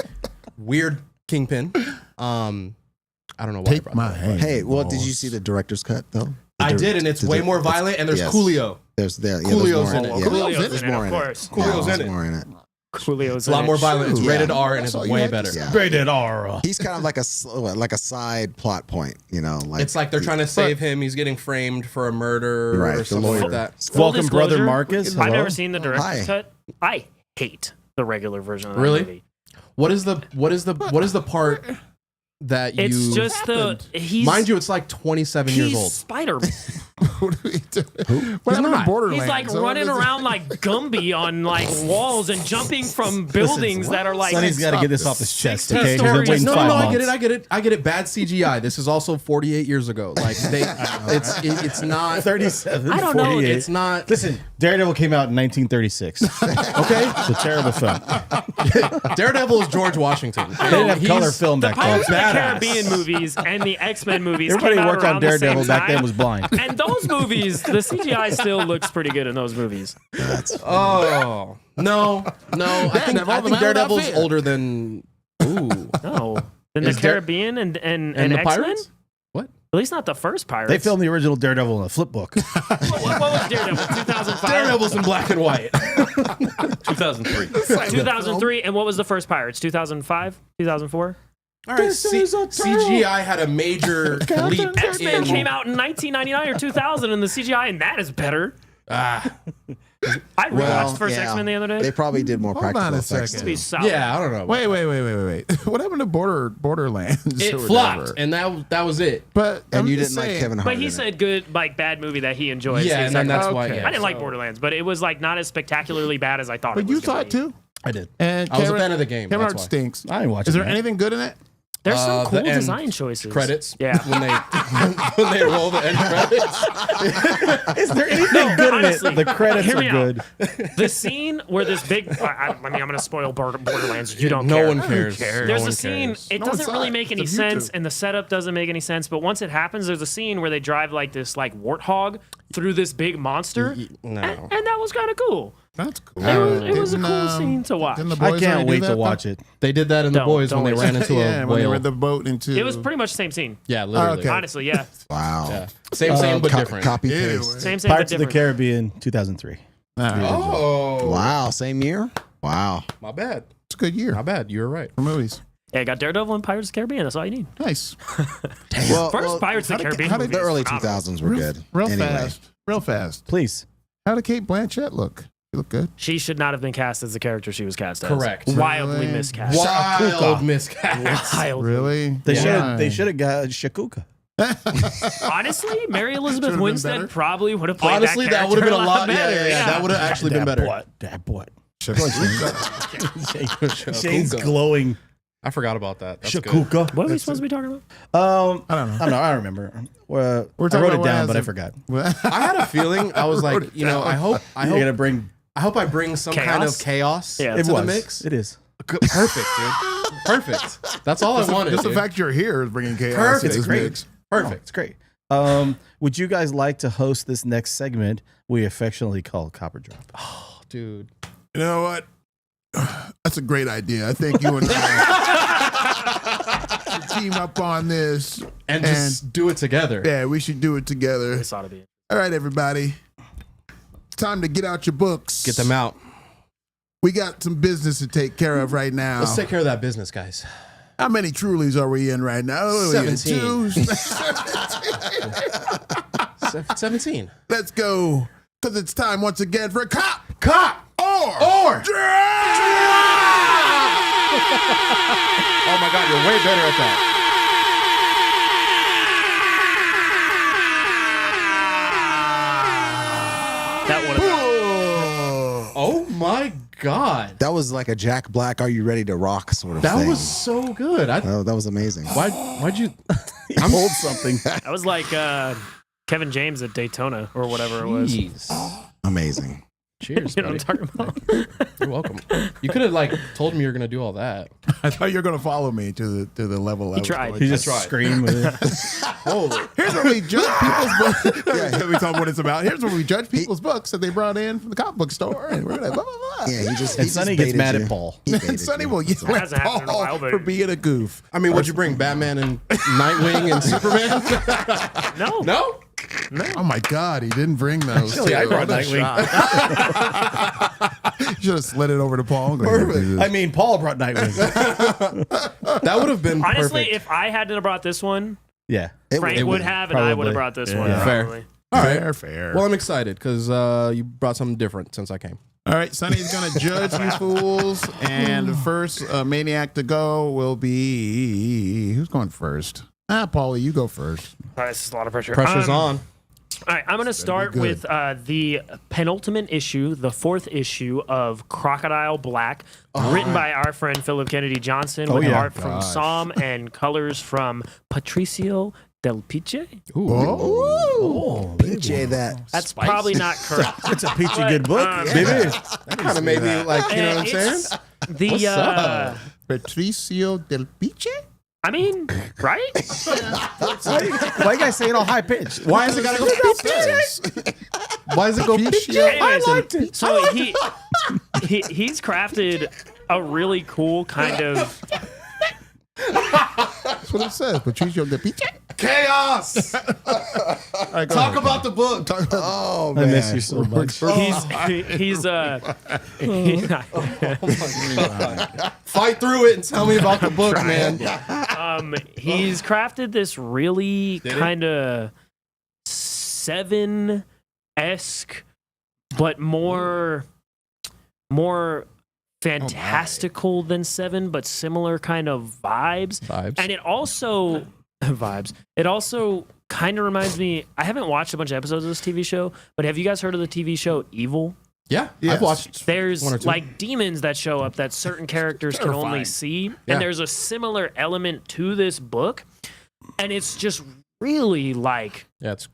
weird Kingpin. I don't know why. I Take brought my that up. hand. Hey, well, did you see the director's cut though? I did, and it's way more violent. And there's yes. Coolio. There's there. Yeah, Coolio's there's more in it. Yeah. Coolio's There's in it, more of in it. course. Coolio's there's in it. more in it. Coolio's It's a lot more violent. It's Yeah. rated R, and That's it's all you way had to better. say. Yeah. rated R. He's kind of like a side plot point, like It's like they're trying to save him. He's getting framed for a murder Right, or the something like lawyer. that. Full Welcome, brother disclosure, Marcus. I've Hello? never seen the director's Hi. cut. I hate the regular version of that Really? movie. What is the part that It's you? just he's Mind you, it's like 27 years he's old. Spider-Man. What are we doing? What happened to not. Borderlands? He's like So running it's- around like Gumby on like walls and jumping from buildings that are like. Sonny's got to stop get this this. off his chest, 16 okay? He's been stories. waiting No, 5 no, I months. get it. I get it. Bad CGI. This is also 48 years ago. Like it's not. 37, I don't know, 48. It's not. Listen, Daredevil came out in 1936. Okay? It's a terrible film. Daredevil is George Washington. They didn't have color film The back then. Pirates of the Badass. Caribbean movies and the X-Men movies. Everybody came who out worked on around the same Daredevil back then time. was blind. And those movies, the CGI still looks pretty good in those movies. Oh no. I think Daredevil, the man Daredevil's without fear. older than. Ooh. No, in the Is there- Caribbean and the X-Men. Pirates? What? At least not the first Pirates. They filmed the original Daredevil in a flip book. What was Daredevil? 2005. Daredevil's in black and white. 2003. 2003. And what was the first Pirates? 2005? 2004? All right. This is a CGI had a major leap. X-Men in- came out in 1999 or 2000, and the CGI in that is better. Ah. I rewatched first X-Men the other day. They probably did more Hold practical on a effects. second. too. Be solid. Yeah, I don't know. Wait. What happened to Borderlands? It or flopped, whatever? and that was it. But And I'm you just didn't like saying, Kevin Hart. But he in said good, like bad movie that he enjoys. Yeah, He's and then like, that's why. okay. Yeah, I didn't like so- Borderlands, but it was like not as spectacularly bad as I thought. But it you was gonna thought be. too. I did. And I was a Kevin- fan of the game. Kevin That's Hart why. stinks. I ain't watching Is there that. anything good in it? There's some The cool end design choices. Credits. Yeah. When they roll the end credits. Is there anything No, good honestly, in it? The credits hear are me out. good. The scene where this big, I mean, I'm going to spoil Borderlands. You don't No care. one cares. There's No a one scene. cares. It No one doesn't saw really it. make any It's on sense, YouTube. and the setup doesn't make any sense. But once it happens, there's a scene where they drive like this, like warthog through this big monster, No. and that was kind of cool. That's cool. It was a Didn't, cool scene to watch. didn't the I boys can't already wait do that, to though? watch it. They did that in The Don't- Boys when don't they waste ran into Yeah, a when they whale. read the boat into. It was pretty much the same scene. Yeah, literally. Okay. Honestly, yeah. Wow. Yeah. Same but different. Copy Ew. paste. Same scene, but Pirates of the different. Caribbean, 2003. Oh. Wow. Same year. Wow. My bad. It's a good year My bad. You were right. for movies. Yeah, I got Daredevil and Pirates of the Caribbean. That's all you need. Nice. Well, First Pirates of the Caribbean how did movie the is early phenomenal. 2000s were good. Real Anyway. fast. Real fast. Please. How did Kate Blanchett look? She looked good. She should not have been cast as the character she was cast as. Correct. Wildly Really? miscast. Wild miscast. Wild. Really? They Why? should have got Shakuka. Honestly, Mary Elizabeth Should've been better. Winstead probably would have played Honestly, that that would have been a lot. better. Yeah. That would have actually been better. That butt. Shakuka. Shane's glowing. I forgot about that. That's good. Shakuka. What are we supposed to be talking about? I don't know. I don't know. I don't remember. I talking wrote about it down, what but I has forgot. I had a feeling. I was like, you know, I hope You're gonna bring. I bring some kind of chaos Yeah. to It the was. mix. It is. Perfect, dude. Perfect. That's all I wanted. Just the dude. fact you're here is bringing chaos. Perfect. to this It's great. mix. Perfect. It's great. Would you guys like to host this next segment we affectionately call Copper Drop? Oh, dude. You know what? That's a great idea. I think you and I should team up on this. And just do it together. Yeah, we should do it together. This ought to be. All right, everybody. Time to get out your books. Get them out. We got some business to take care of right now. Let's take care of that business, guys. How many Trulies are we in right now? Are we in 17. 2? 17. Let's go. Because it's time once again for Cop Or. Oh my God, you're way better at that. That would have. Oh my God. That was like a Jack Black, Are You Ready to Rock sort of That thing. was so good. That was amazing. Why'd you? He pulled something. That was like Kevin James at Daytona or whatever it was. Jeez. Amazing. Cheers, You know what I'm buddy. talking about? You're welcome. You could have like told me you were gonna do all that. I thought you were gonna follow me to the level. I was tried. going He to. just screamed with it. Holy. Here's where we judge people's books. We talk what it's about. Here's where we judge people's books that they brought in from the comic book store, and we're like, blah blah blah. Yeah, he just. And he Sonny just gets mad baited at you. Paul. He baited Sonny you. will yell That at hasn't happened in a Paul while, but- for being a goof. I mean, would you bring Batman and Nightwing and Superman? No. No. Oh my God, he didn't bring those. Actually, I too. brought What a Nightwing. shot. Should have slid it over to Paul. Perfect. I mean, Paul brought Nightwing. That would have been Honestly, perfect. if I hadn't have brought this one, Yeah. Frank would have, and I would Probably. have brought this one. Yeah. Fair. Probably. All right. fair. Well, I'm excited because you brought something different since I came. All right, Sonny's going to judge you fools. And the first maniac to go will be. Who's going first? Paulie, you go first. This is a lot of pressure. Pressure's on. All right, I'm going to start good. with the penultimate issue, the 4th issue of Crocodile Black, written by our friend Philip Kennedy Johnson, with yeah. art from Psalm and colors from Patricio Del Piche. Oh, PJ, that. That's probably not correct. It's a peachy But, good book, baby. That kind of made me like, you know what I'm saying? It's the What's up? Patricio Del Piche? I mean, right? Why you guys say it all high pitched? Why is it gotta go PJ? Why does it go Patricio. PJ? Anyways, so he's crafted a really cool kind of That's what it says. Patricio Del Piche? Chaos. Talk about the book. Oh I man, miss you so much. he's Fight through it and tell me about the book, man. he's crafted this really kind of 7-esque, but more fantastical than 7, but similar kind of vibes. And it also vibes. It also kind of reminds me. I haven't watched a bunch of episodes of this TV show, but have you guys heard of the TV show Evil? Yeah, Yes. I've watched. There's one or two. like demons that show up that certain characters can only Terrifying. see. Yeah. And there's a similar element to this book. And it's just really like, Yeah, it's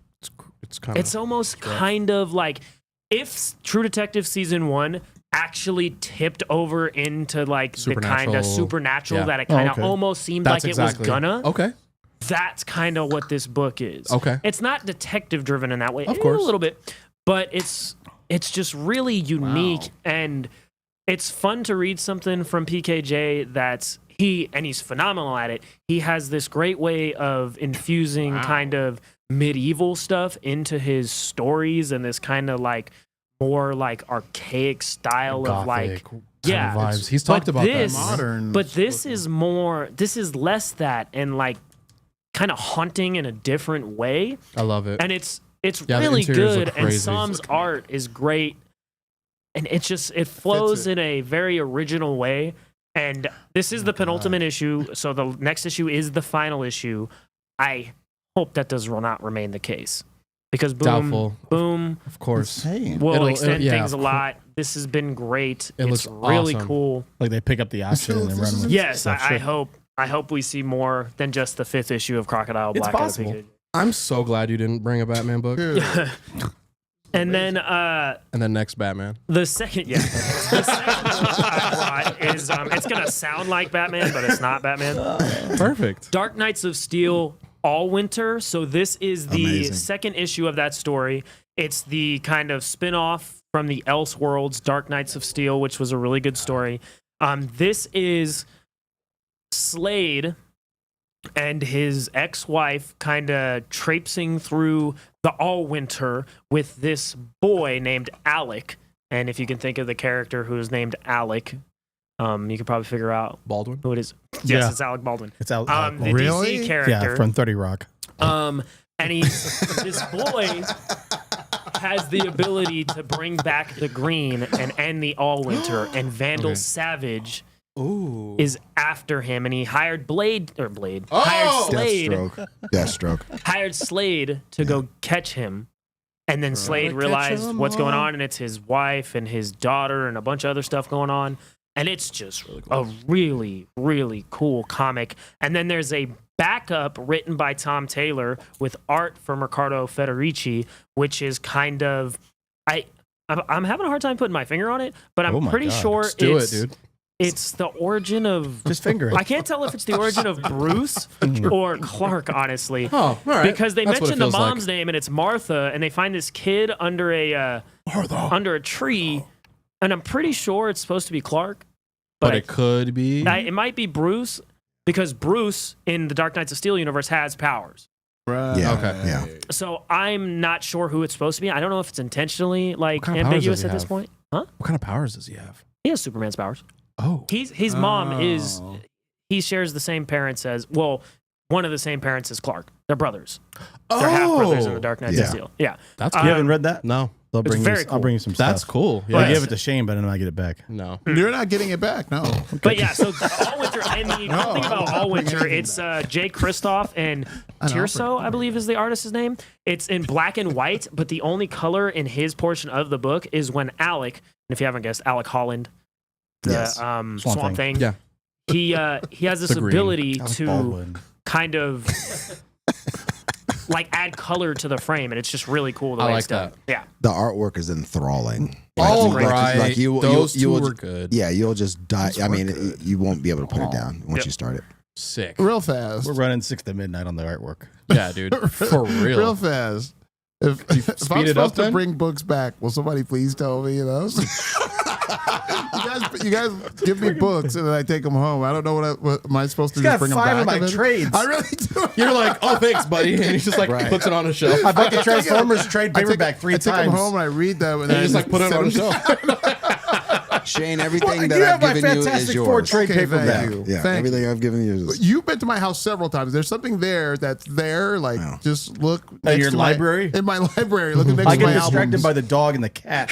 kind of. it's almost kind of like if True Detective season 1 actually tipped over into like the kind of supernatural Yeah. that it kind of okay. almost seemed That's like exactly it was gonna. Okay. That's kind of what this book is. Okay. It's not detective driven in that way. Of course. A little bit, but it's just really unique and it's fun to read something from PKJ that's he's phenomenal at it. He has this great way of infusing kind of medieval stuff into his stories and this kind of like more like archaic style of like yeah vibes. He's talked about this, that. Modern. But this is more. This is less that and like kind of haunting in a different way. I love it. And it's Yeah, the really interiors good. look And crazy. Psalm's art is great. And it flows in a very original way. And this is the penultimate issue. So the next issue is the final issue. I hope that does not remain the case. Because Doubtful. boom Of course. will It'll- extend yeah, things a of lot. This has been great. It It's looks really awesome. cool. Like they pick up the option and then run with it. Yes, Stuff, I sure. hope. I hope we see more than just the 5th issue of Crocodile It's Black. possible. I'm so glad you didn't bring a Batman book. And then And then next Batman. the second, the second book I brought is it's gonna sound like Batman, but it's not Batman. Perfect. Dark Knights of Steel All Winter. So this is the Amazing. second issue of that story. It's the kind of spin-off from the Elseworlds Dark Knights of Steel, which was a really good story. This is Slade and his ex-wife kind of traipsing through the All Winter with this boy named Alec. And if you can think of the character who is named Alec, you can probably figure out Baldwin. who it is. Yes, Yeah. it's Alec Baldwin. It's out. The Really? DC character. Yeah, from 30 Rock. And this boy has the ability to bring back the green and end the All Winter. And Vandal Savage Ooh. is after him, and he hired hired Oh! Slade, Deathstroke. hired Slade to go catch him. And then Slade catch realized 'em what's going all. on, and it's his wife and his daughter and a bunch of other stuff going on. And it's just a really, really cool comic. And then there's a backup written by Tom Taylor with art from Riccardo Federici, which is kind of I'm having a hard time putting my finger on it, but I'm Oh my pretty God. sure Let's do it, it's dude. it's the origin of Just finger it. I can't tell if it's the origin of Bruce or Clark, honestly. Oh, all right. Because they That's what it mention the feels like. mom's name and it's Martha, and they find this kid under a tree, and I'm pretty sure it's supposed to be Clark, But it could be. it might be Bruce, because Bruce in the Dark Knights of Steel universe has powers. Right. Yeah. Okay. Yeah. So I'm not sure who it's supposed to be. I don't know if it's intentionally like kind of powers ambiguous does he at this have? point. Huh? What kind of powers does he have? He has Superman's powers. Oh. His mom is Oh. he shares the same parents as one of the same parents as Clark. They're brothers. They're half brothers in the Dark Knights Yeah. of Steel. Yeah. That's You cool. haven't read that? No. I'll It's bring very you. cool. I'll bring you some stuff. That's cool. Yeah, I Yes. gave it to Shane, but I didn't I get it back. No. You're not getting it back, no. But yeah, so All Winter, and the cool thing about All Winter, it's Jay Kristoff and Tirso, I believe is the artist's name. It's in black and white, but the only color in his portion of the book is when Alec, and if you haven't guessed, Alec Holland, the Yes. Swamp Thing, Yeah. he has this The green. ability Alec to Baldwin. kind of like add color to the frame, and it's just really cool the I way like it's done. Yeah. The artwork is enthralling. All like, right. like you, Those you two will, were good. Yeah, you'll just die. I mean, you won't be able to put it down once Yep. you start it. Sick. Real fast. We're running 6 to midnight on the artwork. Yeah, dude. For real. Real fast. If I'm speed it supposed up to then? bring books back, will somebody please tell me? You know, you guys give me books and then I take them home. I don't know what am I supposed to He's just got bring them 5 back? of my and then- trades. I really do. You're like, oh, thanks, buddy. And he just like Right. puts it on a shelf. I bought the Transformers trade I take paperback 3 I take times. them home and I read them and And then you just like put it on a send them- shelf. Shane, everything Well, that you I've have my given you is Fantastic yours. Four trade Okay, thank paperback. you. Yeah, Thank everything I've given you is. You've been to my house several times. There's something there that's there. Like, Wow. just look At next your to library? in my library. Look next I to get my distracted albums. by the dog and the cat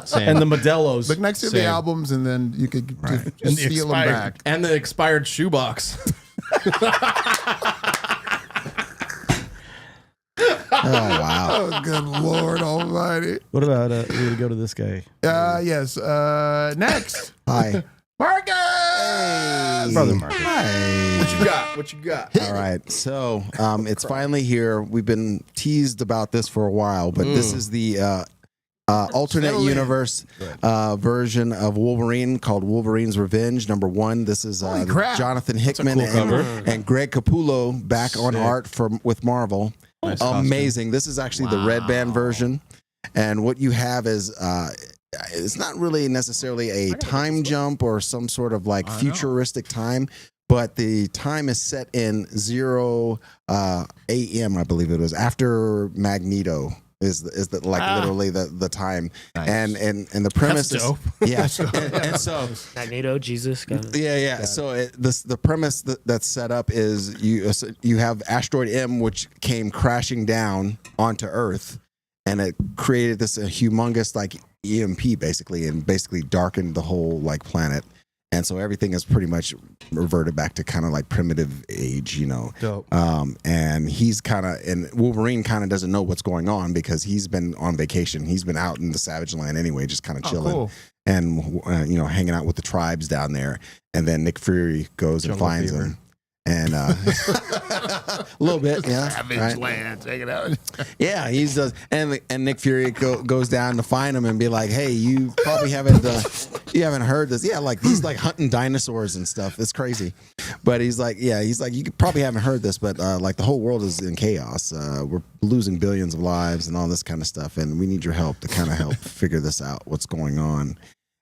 Same. and the Modelos. Look next to the Same. albums, and then you could just, And just the steal them expired. back. And the expired shoebox. Oh wow! Oh, good Lord Almighty! What about we gonna go to this guy? Yes. Next, Hi, Marcus. Brother Marcus. Hi. you got? What you got? All right, so it's finally here. We've been teased about this for a while, but this is the alternate Settle in. universe version of Wolverine called Wolverine's Revenge #1. This is Holy crap. Jonathan Hickman cool cover. and Greg Capullo back on art with Marvel. Nice costume. Amazing. This is actually the red band version, and what you have is it's not really necessarily a time jump or some sort of like futuristic time, but the time is set in 0 a.m. I believe it was after Magneto is the like literally the time. Nice. And the premise That's is dope. yeah and so Magneto, Jesus. yeah. So the premise that's set up is you have asteroid M, which came crashing down onto Earth, and it created this humongous like EMP basically, and basically darkened the whole like planet. And so everything is pretty much reverted back to kind of like primitive age, you know. Dope. And Wolverine kind of doesn't know what's going on because he's been on vacation. He's been out in the Savage Land anyway, just kind of chilling. Cool. And hanging out with the tribes down there. And then Nick Fury goes and Jungle finds Fever. him. And a little bit, yeah. Savage right? Land. Check it out. Yeah, he does. And Nick Fury goes down to find him and be like, "Hey, you probably haven't heard this. Yeah, like he's like hunting dinosaurs and stuff. It's crazy." But he's like, you probably haven't heard this, but like the whole world is in chaos. We're losing billions of lives and all this kind of stuff, and we need your help to kind of help figure this out. What's going on?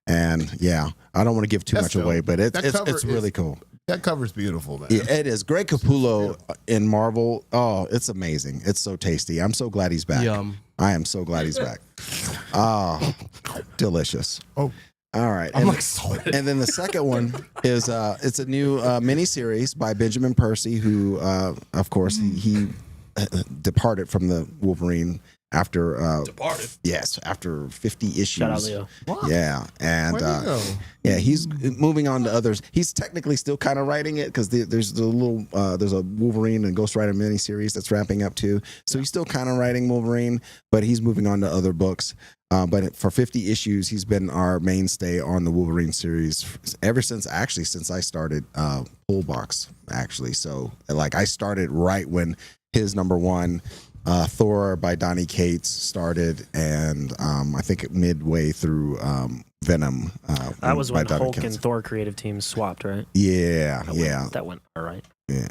And yeah, I don't want to give too That's much away, dope. but That cover it's really cool. That cover's beautiful, man. Yeah, it is. Greg Capullo in Marvel. Oh, it's amazing. It's so tasty. I'm so glad he's back. Yum. I am so glad he's back. Oh, delicious. Oh. All right. I'm and, like sweating. and then the second one is it's a new mini series by Benjamin Percy, who of course he departed from the Wolverine after Departed. yes, after 50 issues. Shout out Leo. Yeah, and Where'd he go? yeah, he's moving on to others. He's technically still kind of writing it because there's there's a Wolverine and Ghost Rider miniseries that's wrapping up too. So he's still kind of writing Wolverine, but he's moving on to other books. But for 50 issues, he's been our mainstay on the Wolverine series ever since I started Pull Box, actually. So like I started right when his #1 Thor by Donny Cates started, and I think midway through Venom. That was when by Donny Hulk Cates. and Thor creative teams swapped, right? Yeah, That went all right. yeah.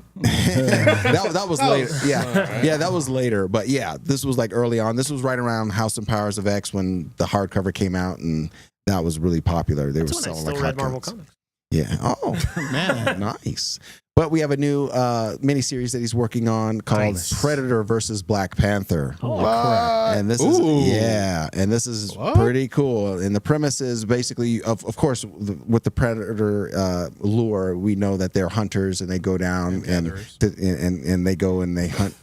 that was later. Yeah, that was later. But yeah, this was like early on. This was right around House and Powers of X when the hardcover came out, and that was really popular. They That's were when I selling still like read hotcakes. Marvel comics. Yeah. Oh man, nice. But we have a new miniseries that he's working on called Nice. Predator versus Black Panther. Oh, crap. And this is pretty cool. And the premise is basically, of course, with the Predator lure, we know that they're hunters and they go down and they go and they hunt,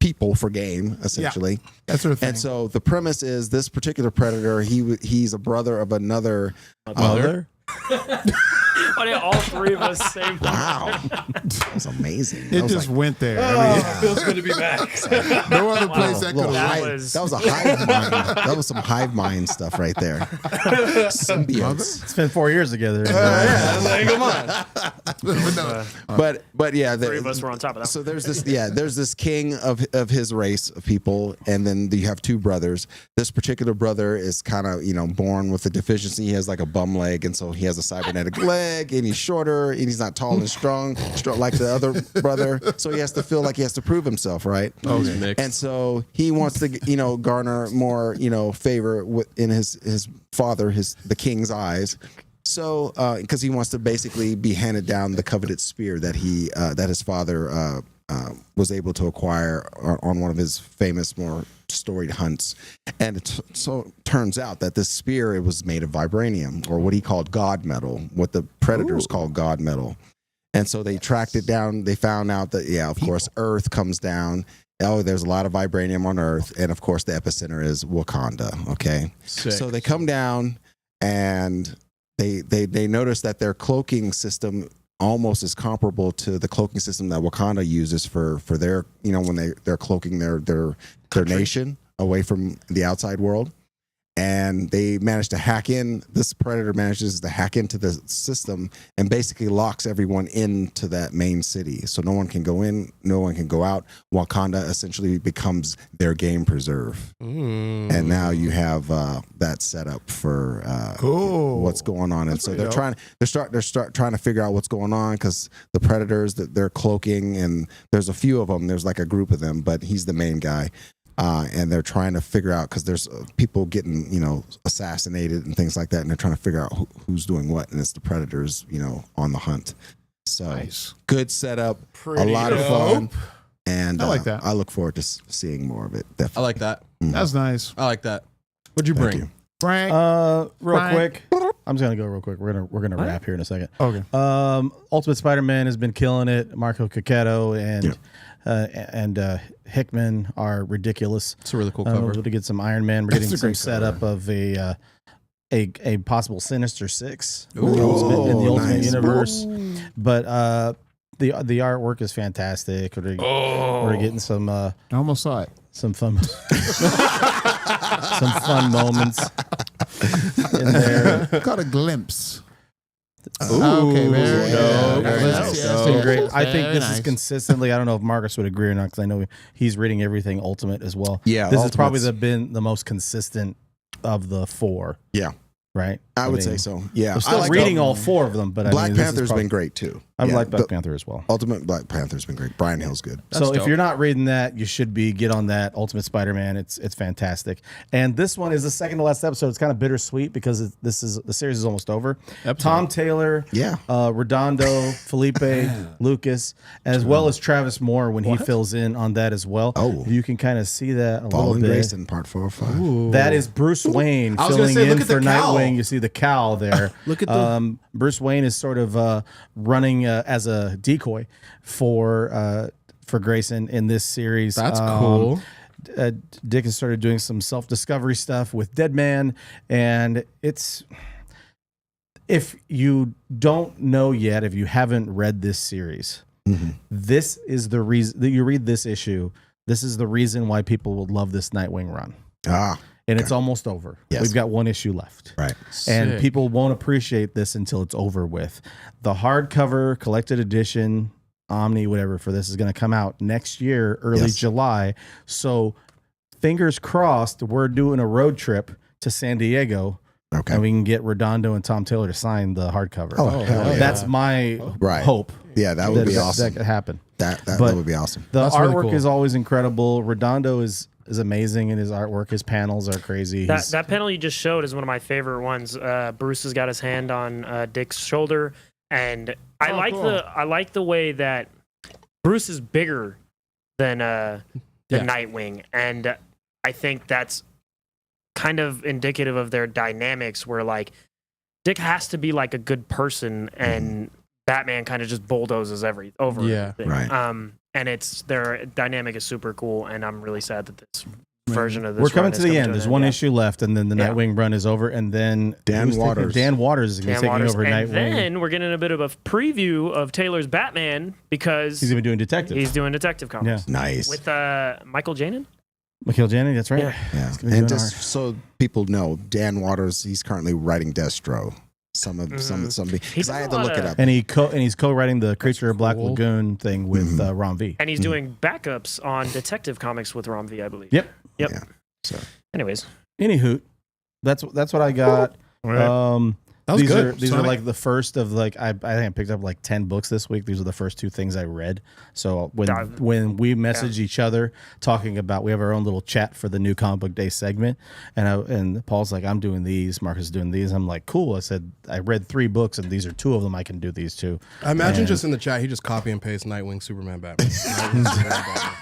people for game essentially. That sort of thing. And so the premise is this particular Predator, he's a brother of another Mother? Why did all three of us say Wow, that was amazing. It That was just like, went there. I Feels good to be back. mean, no other place that could little have That hive- was- that was a hive mind. That was some hive mind stuff right there. Symbiotes. It's been 4 years together. Come on. But yeah, three of us were on top of that. so there's this king of his race of people, and then you have two brothers. This particular brother is kind of born with a deficiency. He has like a bum leg, and so he has a cybernetic leg, and he's shorter, and he's not tall and strong like the other brother. So he has to feel like he has to prove himself, right? Okay. And so he wants to, garner more, favor in his father, the king's eyes. So, because he wants to basically be handed down the coveted spear that his father was able to acquire on one of his famous, more storied hunts. And so turns out that this spear, it was made of vibranium, or what he called God metal, what the Predators called God metal. And so they tracked it down. They found out that, of course, Earth comes down. Oh, there's a lot of vibranium on Earth. And of course, the epicenter is Wakanda. Okay. Sick. So they come down and they notice that their cloaking system almost is comparable to the cloaking system that Wakanda uses for their, when they're cloaking their nation away from the outside world. And they managed to hack in. This Predator manages to hack into the system and basically locks everyone into that main city. So no one can go in, no one can go out. Wakanda essentially becomes their game preserve. And now you have that set up for Cool. what's going on. And That's so pretty they're trying to figure out what's going on, because the Predators that they're cloaking, and there's a few of them. There's like a group of them, but he's the main guy. And they're trying to figure out, because there's people getting, assassinated and things like that, and they're trying to figure out who's doing what, and it's the Predators, on the hunt. So Nice. good setup, Pretty a lot of fun, and I like that. I look forward to seeing more of it. I Definitely. like that. That's nice. I like that. What'd you Thank bring? you. Frank. Real Frank. quick. I'm just gonna go real quick. We're gonna wrap here in a second. Okay. Ultimate Spider-Man has been killing it. Marco Cacchetto and Hickman are ridiculous. It's a really cool We're cover. able to get some Iron Man. We're getting That's a some great setup of a possible Sinister Six Ooh. in the Ultimate Nice. Universe. But the artwork is fantastic. We're getting some I almost saw it. some fun moments in there. Caught a glimpse. Ooh. Okay, very Dope. good. Very Let's nice. see, Dope. let's Been see. great. I think Very this is nice. consistently. I don't know if Marcus would agree or not, because I know he's reading everything Ultimate as well. Yeah, this has probably Ultimates. been the most consistent of the four. Yeah. Right. I would mean, say so. Yeah, I'm still I like reading the- all four of them, but I Black mean, this is Panther's probably- been great too. I Yeah, like Black the Panther as well. Ultimate Black Panther's been great. Brian Hill's good. So if dope. you're not reading that, you should get on that Ultimate Spider-Man. It's fantastic. And this one is the second to last episode. It's kind of bittersweet because the series is almost over. Tom Taylor, Yeah. Redondo, Felipe, Lucas, as well as Travis Moore when he fills in on that as well. Oh. You can kind of see that a Fallen little bit. Grace in part 4 or 5. That is Bruce Wayne I was gonna filling say, look in at the for cowl. Nightwing. You see the cowl there. Look at the- Bruce Wayne is sort of running as a decoy for Grayson in this series. That's cool. Dick has started doing some self-discovery stuff with Dead Man, and it's, if you don't know yet, if you haven't read this series, this is the reason that you read this issue. This is the reason why people will love this Nightwing run. And it's almost over. Yes. We've got one issue left. Right. And Sick. people won't appreciate this until it's over with. The hardcover collected edition, Omni, whatever, for this is going to come out next year, early July. So fingers crossed, we're doing a road trip to San Diego. Okay. And we can get Redondo and Tom Taylor to sign the hardcover. Oh, hell yeah. That's my hope. Yeah, that would be awesome. That could happen. That But would be awesome. The That's artwork really cool. is always incredible. Redondo is amazing in his artwork. His panels are crazy. That panel you just showed is one of my favorite ones. Bruce has got his hand on Dick's shoulder, and I like the way that Bruce is bigger than Nightwing, and I think that's kind of indicative of their dynamics, where like Dick has to be like a good person, and Batman kind of just bulldozes over everything. Right. And it's their dynamic is super cool, and I'm really sad that this version of this. We're coming run to is the coming end. an There's end. one Yeah. issue left, and then the Yeah. Nightwing run is over, and then Dan who's taking- Waters. Dan Waters is going to be taking over and Nightwing. then we're getting a bit of a preview of Taylor's Batman because He's going to be doing detective. he's doing Detective Comics. Yeah. Nice. With Michael Janin. Mikhail Janin, that's right. Yeah. Yeah. He's gonna be And doing just so people know, Dan Waters, he's currently writing Destro. Some because I had to does a look lot it of- up. And he's co-writing the Creature of Black cool. Lagoon thing with Ron V. And he's doing backups on Detective Comics with Rom V, I believe. Yep. Yep. Yeah. So Anyways. Anywho, that's what I got. That was these good. These are like the first of like I think I picked up like 10 books this week. These are the first two things I read. So when we message each other talking about, we have our own little chat for the new comic book day segment, and Paul's like, I'm doing these, Marcus is doing these. I'm like, cool. I said I read 3 books and these are 2 of them. I can do these 2. I imagine And- just in the chat, he just copy and paste Nightwing, Superman, Batman. Nightwing, Superman, Batman.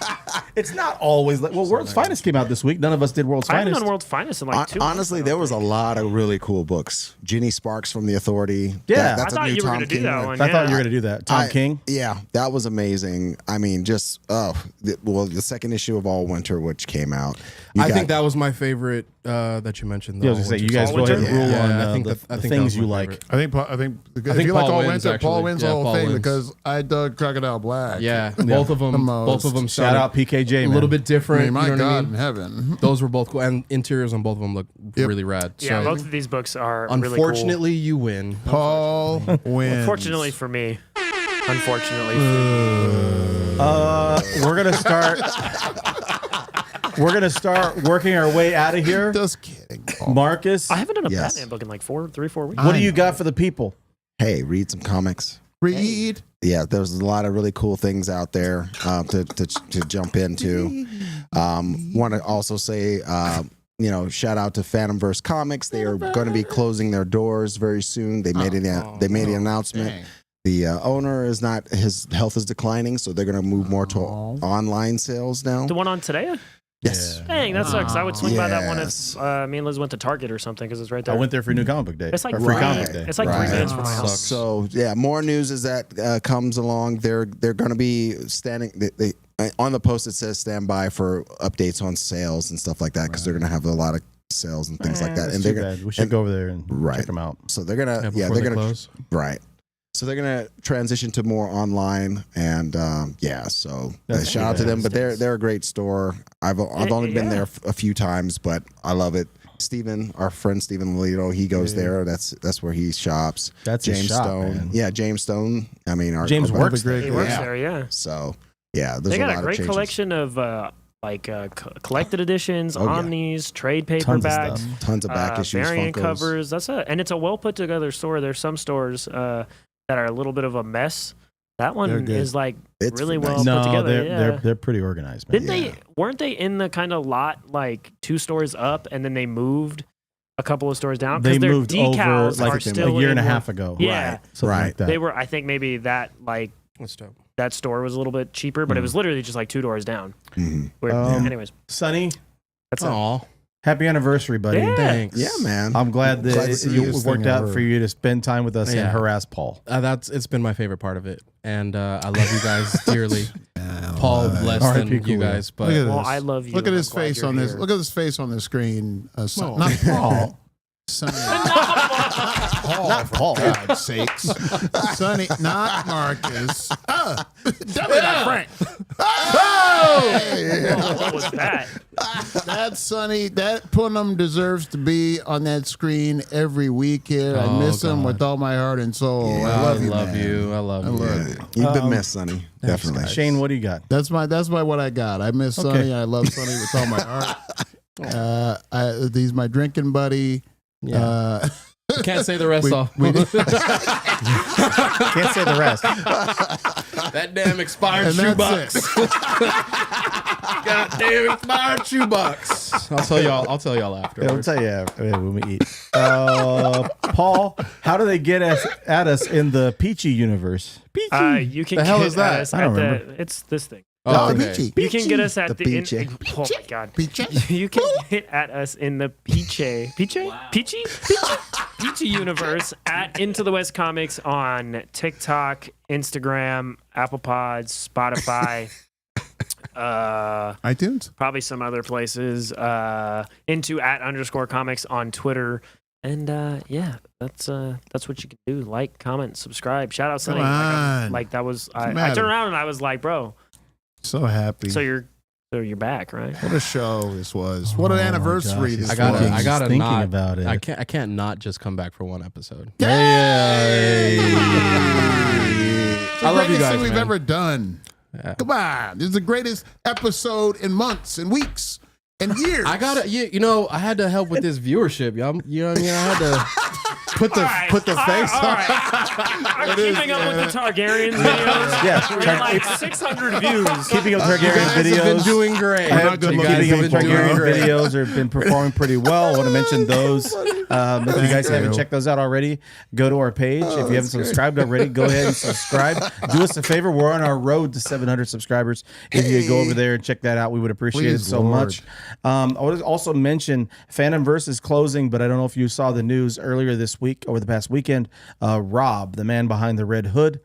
It's not always like, well, World's Finest came out this week. None of us did World's I haven't Finest. done World's Finest in like 2 honestly, months, there was a lot of really cool books. Ginny Sparks from The Authority. Yeah. That's I thought a new you were Tom gonna do King that one. one. I thought Yeah. you were going to do that. Tom King. Yeah, that was amazing. I mean, just the second issue of All Winter, which came out. I think that was my favorite that you mentioned. Yeah, I was going to say, you guys go ahead and rule Yeah, on I think the that was things my you like. favorite. I think if think you like Paul All wins, Winter, Paul actually. wins Yeah, the whole Paul thing wins. because I dug Crocodile Black. Yeah, both of them. the most. Both of them. Shout out PKJ, a man. little bit I different. mean, my you know what I God mean? in heaven. Those were both cool, and interiors on both of them look really rad. Yeah, so, both of these books are really cool. unfortunately, you win. Paul wins. Unfortunately for me. Unfortunately for We're gonna start. We're gonna start working our way out of here. Just kidding. Paul. Marcus, I haven't done a Yes. Batman book in like 4 weeks. what do you got for the people? Hey, read some comics. Read. Yeah, there's a lot of really cool things out there to jump into. Want to also say, shout out to Phantomverse Comics. They are going to be closing their doors very soon. They made an announcement. Dang. The owner is not, his health is declining, so they're going to move more to online sales now. The one on today? Yes. Dang, that sucks. I would swing by that one Yes. if me and Liz went to Target or something because it's right there. I went there for New Comic Book Day. It's like or Free right. Comic Day. It's like Right. 3 minutes from my house. Sucks. So yeah, more news as that comes along. They're going to be standing. They on the post it says stand by for updates on sales and stuff like that because they're going to have a lot of sales and things like that. That's And too they're bad. We should go over there and check them out. so they're gonna Before they're they gonna close. right. So they're gonna transition to more online and so That's shout out to too them. bad. But they're a great store. I've only been there a few times, but I love it. Steven, our friend Steven Lito, he goes there. That's where he shops. That's his James shop, Stone. man. Yeah, James Stone. I mean, James our works buddy. He works there, yeah. So yeah, there's They got a a lot great of changes. collection of collected editions, Oh, yeah. omnis, trade Tons of paperbacks, stuff. Tons of back issues, variant Funkos. covers. And it's a well put together store. There's some stores that are a little bit of a mess. That They're one good. is like It's really nice. well put No, together. Yeah. they're pretty organized, man. Didn't weren't they in the kind of lot like 2 stores up and then they moved a couple of stores down? They Because their moved over decals like are a still year and a in- half ago. Yeah. Right. Something Right. like that. They were, I think maybe that That's dope. that store was a little bit cheaper, but it was literally just like 2 doors down. Mhm. Weird. Um, Anyways, Sonny, that's it. Aw, happy anniversary, buddy. Yeah. thanks. Yeah, man. I'm glad that Glad to see it this worked thing out ever. for you to spend time with us and Yeah. harass Paul. It's been my favorite part of it, and I love you guys dearly. Paul less R.I.P. than you Coolio. guys, but Look at Well, this. I love you. Look at and his I'm glad face you're on this. here. Look at his face on the screen. No. Not Paul. Sonny. Paul, Not for Paul. God's sakes. Sonny, not Marcus. Definitely not Frank. Oh, what was that? That's Sonny. That Punim deserves to be on that screen every week here. I Oh, miss him God. with all my heart and soul. I love you, man. I love I you. love you. You've been missed, Sonny. Definitely. Shane, what do you got? That's my what I got. I miss Okay. Sonny. I love Sonny with all my heart. He's my drinking buddy. Yeah. Can't say the rest off. Can't say the rest. That damn expired And that's shoebox. Goddamn expired shoebox. I'll tell y'all Yeah, afterwards. we'll tell you when we eat. Paul, how do they get at us in the Peachy universe? Peachy. You can The hell get is that? at us I don't at remember. It's this thing. Oh, the okay. Peachy. You can get us at The the Peachy. oh my god. Peachy. You can get at us in the Peachy universe at Into the West Comics on TikTok, Instagram, Apple Pods, Spotify, iTunes. probably some other places. Into @_comics on Twitter. And yeah, that's what you can do. Like, comment, subscribe. Shout out Sonny. Come on. Like that was What's the I matter? turned around and I was like, bro, So happy. so you're back, right? What a show this was. What an anniversary this I gotta- was. I gotta thinking not- about it. I can't not just come back for one episode. It's the I love you greatest guys, thing we've man. ever done. Yeah. Come on. This is the greatest episode in months and weeks and years. I gotta, you know, I had to help with this viewership, y'all. You know what I mean? I had to put the face All on. right. I'm keeping up with the Targaryens videos. Yeah, We got like 600 views. keeping up with You Targaryen guys have been videos. doing great. I have good been looking. keeping up with been doing Targaryen great. videos. Have been performing pretty well. I want to mention those. If you guys haven't you. checked those out already, go to our page. If you haven't subscribed already, go ahead and subscribe. Do us a favor. We're on our road to 700 subscribers. If you go over there and check that out, we would appreciate Please, it so Lord. much. I want to also mention Phantomverse is closing, but I don't know if you saw the news earlier this week, over the past weekend. Rob, the man behind the red hood,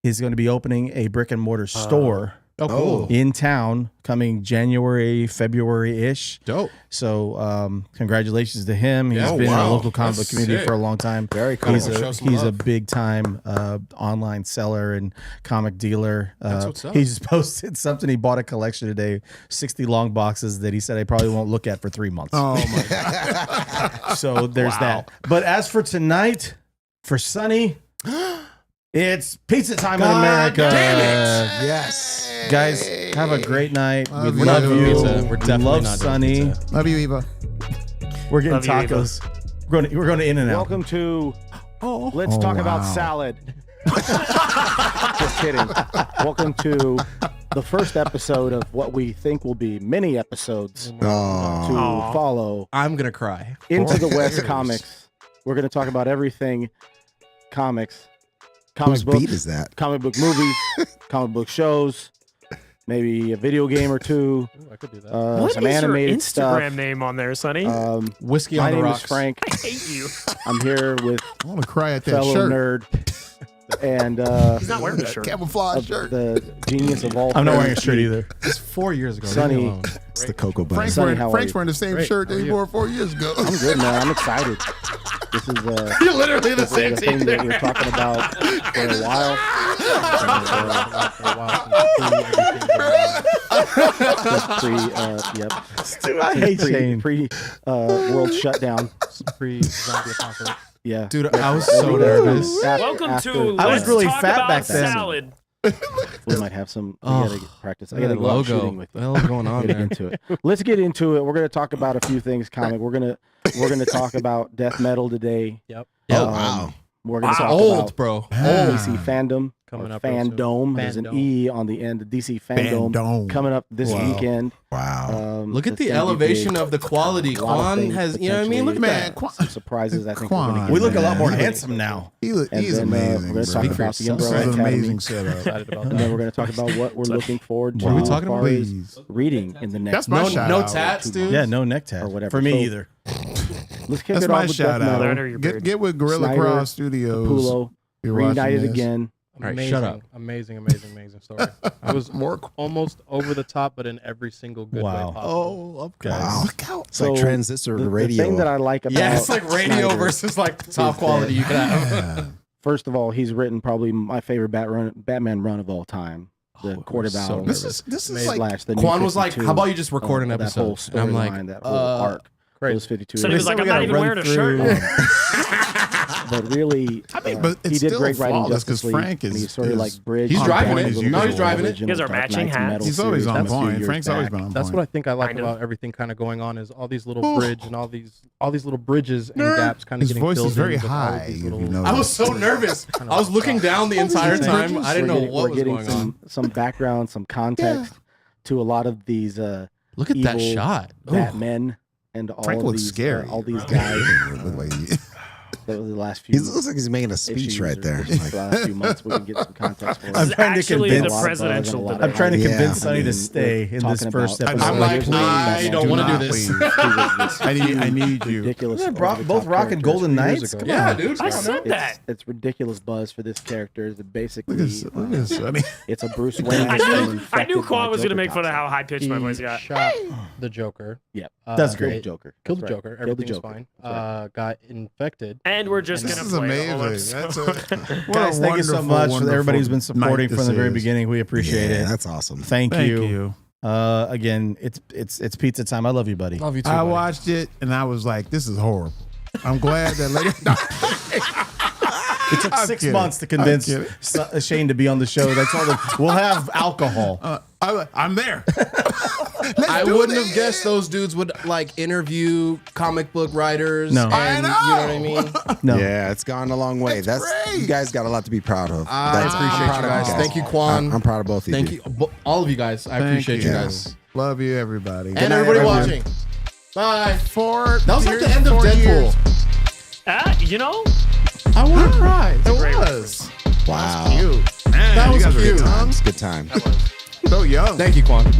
is going to be opening a brick and mortar store Oh, cool. in town coming January, February-ish. Dope. So congratulations to him. He's Yeah. been in Wow. our local comic book That's community sick. for a long time. Very cool. He's Show a, some he's a love. big time online seller and comic dealer. That's what's up. He just posted something. He bought a collection today, 60 long boxes that he said I probably won't look at for 3 months. Oh, my God. So there's that. But as for tonight, for Sunny, it's pizza time in America. damn Yes. Guys, have a great night. Love We you. love Love you. pizza. We're We definitely love not doing Sunny. pizza. Love you, Eva. We're getting Love you, Eva. tacos. We're going to In-N-Out. Welcome to Let's Oh, Talk About wow. Salad. Just kidding. Welcome to the first episode of what we think will be many episodes to Oh. follow I'm gonna cry. Into the West Comics. We're going to talk about everything comics, comic Whose books, beat is that? comic book movies, comic book shows, maybe a video game or two, I could do that. What some is your animated Instagram stuff. name on there, Sonny? Whiskey My on the name rocks. is Frank. I hate you. I'm here with I want to cry at that fellow shirt. nerd and He's not wearing the shirt. Camouflage shirt. the genius of all. I'm not wearing a things shirt geek. either. It's 4 years ago. Sunny. Leave me alone. It's the Cocoa Bunny. Frank's, Sonny, wearing, how are Frank's you? wearing the same Great. shirt How that are he you? wore 4 years ago. I'm good, man. I'm excited. This is You're literally the the same thing team. that we were talking about for a while. I hate Shane. Pre world shutdown. Pre-zombie apocalypse. Yeah, Dude, I was so nervous. Welcome to I was Let's really Talk fat About back then. Salad. We might have some. We Oh, gotta get practice. I gotta That go out logo. shooting with What you. the hell is going on Get there? into it. Let's get into it. We're gonna talk about a few things. Comic. We're gonna talk about death metal today. Yep. Oh, wow. We're gonna talk Old, about bro. DC fandom. Coming or up real soon. fandom. There's an Fandom. E on the end. The DC fandom Fandom. coming up this Wow. weekend. Wow. Look at it's the gonna be elevation big. of the quality. A lot of Quan things has, you know what I mean? Look at potentially, that. Quan- Some surprises. I think Quan, we're gonna We get look a lot into. more handsome now. And He's then, amazing. we're gonna bro. talk Speak for about the yourself. Umbrella This is an Academy. amazing setup. Excited about And that. then we're going to talk about what we're looking forward to What are we as talking far about? as Please. reading in the next That's my No, shout no out. tats, dude. Yeah, no neck tat. Or whatever. For me So- either. Let's kick That's it off my with shout Death out. Metal. Learn your beard. Get with Gorilla Snyder, Cross Studios. Capullo, You're watching reunited this. again. Amazing, right, shut up. Amazing story. I was almost over the top, but in every single good way Wow. possible. Oh, okay. Wow. Look out. It's like transistor the radio. thing that I like about Yeah, it's like radio Snyder versus like the top is quality that- you could have. First of all, he's written probably my favorite Batman run of all time. The Court of so Owls. This is Amazing. like the New Quan was like, 52, "How about you just record an that whole episode?" And I'm like, storyline, that whole arc. crazy. Those 52. So he was They like, said I'm we not gotta even run wearing a shirt. But really, I mean, but he it's did still great writing flawless Justice 'cause League. Frank and is- he's sort of is- like bridge. He's on driving down it. the No, he's little driving it. original You guys are Dark matching Knights hats. Metal He's always series on from a few point. years Frank's always back. been on That's point. what I think I like Kind of. about everything kind of going on is all these little bridge and all these little bridges and gaps kind of His getting voice filled is very in with all of high, these if little- you know I that. was so nervous. I was looking down the entire time. I didn't know what We're was getting going on. some background, some context to a lot of these Look at that evil shot. Ooh. Batmen and all Frank of looks these scary. all these guys. Look like he- That was the last few. He looks like he's making a speech issues right or there. just the last few months, we can get some context for it. I'm This is trying to actually convince- the presidential I'm I'm trying to Yeah. convince Sonny I to mean, stay in this talking first about- episode. I'm like, Here's what I Batman don't do want to do not this. please. I need you. Ridiculous. Yeah, over-the-top both rocking characters Golden a few years Knights? ago. Come Yeah, on. dude. I said that. It's ridiculous buzz for this character. That basically, Look at this. I mean, it's a Bruce Wayne. I that's been knew infected Quan by was going to Joker make fun of how toxin. high pitched my voice got. Shot the Joker. Yep. That's Killed great. the Joker. Killed the That's right. Joker. Killed the Everything was Joker. fine. Got infected. And we're just This going is to play the whole amazing. episode. That's a what Guys, a thank you so wonderful, much for everybody who's been wonderful supporting night from the this very is. beginning. We appreciate Yeah, it. that's awesome. Thank Thank you. you. Again, it's pizza time. I love you, buddy. Love you too. I buddy. watched it and I was like, this is horrible. I'm glad that later. It took I'm 6 kidding. months to convince I'm Shane to be on the show. That's all. We'll have alcohol. I'm there. I wouldn't have guessed those dudes would like interview comic book writers. No. and, I You know what I know. mean? No. Yeah, it's gone a long way. That's great. You guys got a lot to be proud of. I I'm appreciate proud you of guys. Thank you, Quan. I'm proud of both of Thank you. you, all of you guys. I appreciate you guys. Love you, everybody. And everybody everyone. watching. Bye. That was like the years, end of 4 Deadpool. years. You know, I want to cry. It was. Wow. Cute. Man, That you was guys were cute. young. Good times. So young. Thank you, Quan.